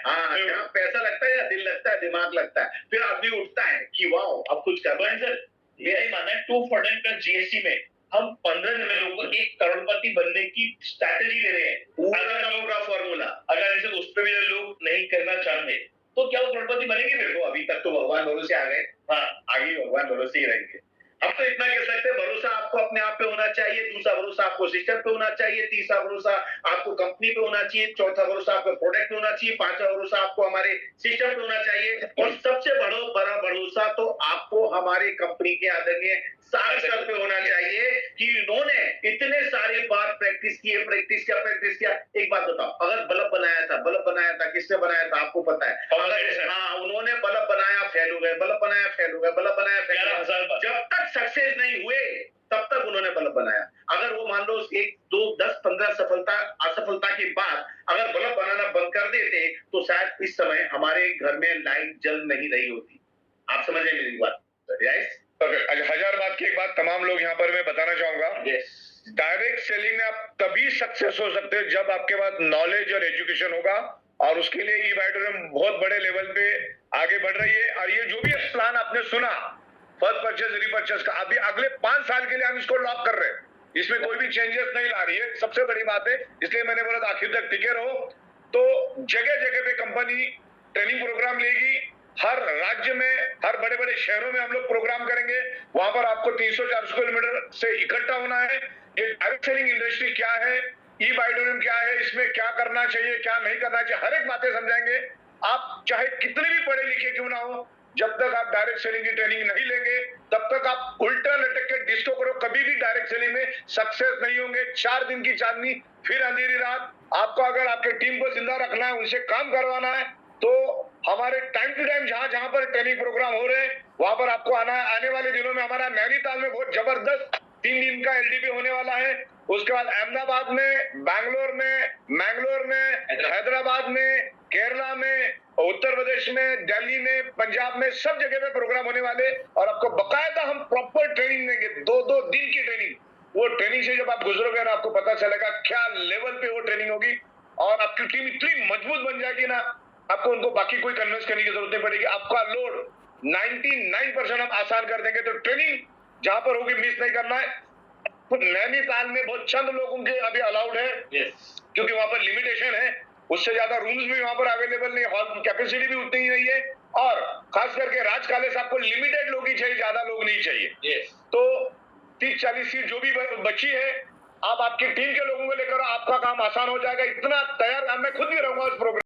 हाँ, जहाँ पैसा लगता है या दिल लगता है, दिमाग लगता है, फिर आदमी उठता है कि वाओ अब कुछ कर रहे हैं। सर मेरा ही मानना है 240 प्लस जीएसटी में हम 15 लोगों को 1 करोड़पति बनने की स्ट्रैटेजी ले रहे हैं। अगर लोगों का फॉर्मूला, अगर ऐसे उस पर भी लोग नहीं करना चाहते तो क्या वो करोड़पति बनेंगे? मेरे को अभी तक तो भगवान भरोसे आ गए, हाँ आगे भगवान भरोसे ही रहेंगे। हम तो इतना कह सकते हैं, भरोसा आपको अपने आप पे होना चाहिए, दूसरा भरोसा आपको सिस्टम पे होना चाहिए, तीसरा भरोसा आपको कंपनी पे होना चाहिए, चौथा भरोसा आपको प्रोडक्ट पे होना चाहिए, पांचवा भरोसा आपको हमारे सिस्टम पे होना चाहिए, और सबसे बड़ा भरोसा तो आपको हमारे कंपनी के आदरणीय सागर सर पे होना चाहिए कि उन्होंने इतने सारे बार प्रैक्टिस किया। एक बात बताओ, अगर बल्ब बनाया था किसने बनाया था आपको पता है? हाँ, उन्होंने बल्ब बनाया, फेल हो गए, बल्ब बनाया, फेल हो गए, बल्ब बनाया, फेल हो गए। जब तक सक्सेस नहीं हुए तब तक उन्होंने बल्ब बनाया। अगर वो मान लो 1, 2, 10, 15 असफलता के बाद अगर बल्ब बनाना बंद कर देते तो शायद इस समय हमारे घर में लाइट जल नहीं रही होती। आप समझ रहे मेरी बात? यस,
1000 बात की एक बात तमाम लोग यहाँ पर मैं बताना चाहूंगा। डायरेक्ट सेलिंग में आप तभी सक्सेस हो सकते हैं जब आपके पास नॉलेज और एजुकेशन होगा, और उसके लिए ई बाइटोरियम बहुत बड़े लेवल पे आगे बढ़ रही है। और ये जो भी प्लान आपने सुना फर्स्ट परचेज रिपर्चेज का, अभी अगले 5 साल के लिए हम इसको लॉक कर रहे हैं, इसमें कोई भी चेंजेस नहीं ला रही है, सबसे बड़ी बात है। इसलिए मैंने बोला आखिर तक टिके रहो। तो जगह जगह पे कंपनी ट्रेनिंग प्रोग्राम लेगी, हर राज्य में, हर बड़े बड़े शहरों में हम लोग प्रोग्राम करेंगे। वहां पर आपको 300-400 किलोमीटर से इकट्ठा होना है। ये डायरेक्ट सेलिंग इंडस्ट्री क्या है, ई बाइटोरियम क्या है, इसमें क्या करना चाहिए, क्या नहीं करना चाहिए, हर एक बातें समझाएंगे। आप चाहे कितने भी पढ़े लिखे क्यों ना हो, जब तक आप डायरेक्ट सेलिंग की ट्रेनिंग नहीं लेंगे तब तक आप उल्टा लटक के डिस्को करो, कभी भी डायरेक्ट सेलिंग में सक्सेस नहीं होंगे। 4 दिन की चांदनी फिर अंधेरी रात। आपको अगर आपके टीम को जिंदा रखना है, उनसे काम करवाना है, तो हमारे टाइम टू टाइम जहां पर ट्रेनिंग प्रोग्राम हो रहे हैं वहां पर आपको आना है। आने वाले दिनों में हमारा नैनीताल में बहुत जबरदस्त 3 दिन का एलडीपी होने वाला है। उसके बाद अहमदाबाद में, बैंगलोर में, मैंगलोर में, हैदराबाद में, केरला में, उत्तर प्रदेश में, दिल्ली में, पंजाब में, सब जगह पे प्रोग्राम होने वाले। और आपको बकायदा हम प्रॉपर ट्रेनिंग देंगे, 2-2 दिन की ट्रेनिंग। वो ट्रेनिंग से जब आप गुजरोगे ना, आपको पता चलेगा क्या लेवल पे वो ट्रेनिंग होगी, और आपकी टीम इतनी मजबूत बन जाएगी ना, आपको उनको बाकी कोई कन्विंस करने की जरूरत नहीं पड़ेगी। आपका लोड 99% हम आसान कर देंगे। तो ट्रेनिंग जहां पर होगी मिस नहीं करना है। तो नैनीताल में बहुत चंद लोगों के अभी अलाउड है, क्योंकि वहां पर लिमिटेशन है, उससे ज्यादा रूम्स भी वहां पर अवेलेबल नहीं, हॉल की कैपेसिटी भी उतनी ही नहीं है, और खास करके राज काले साहब को लिमिटेड लोग ही चाहिए, ज्यादा लोग नहीं चाहिए। तो 30-40 सीट जो भी बची है, आप आपकी टीम के लोगों को लेकर आपका काम आसान हो जाएगा, इतना तैयार मैं खुद भी रहूंगा उस प्रोग्राम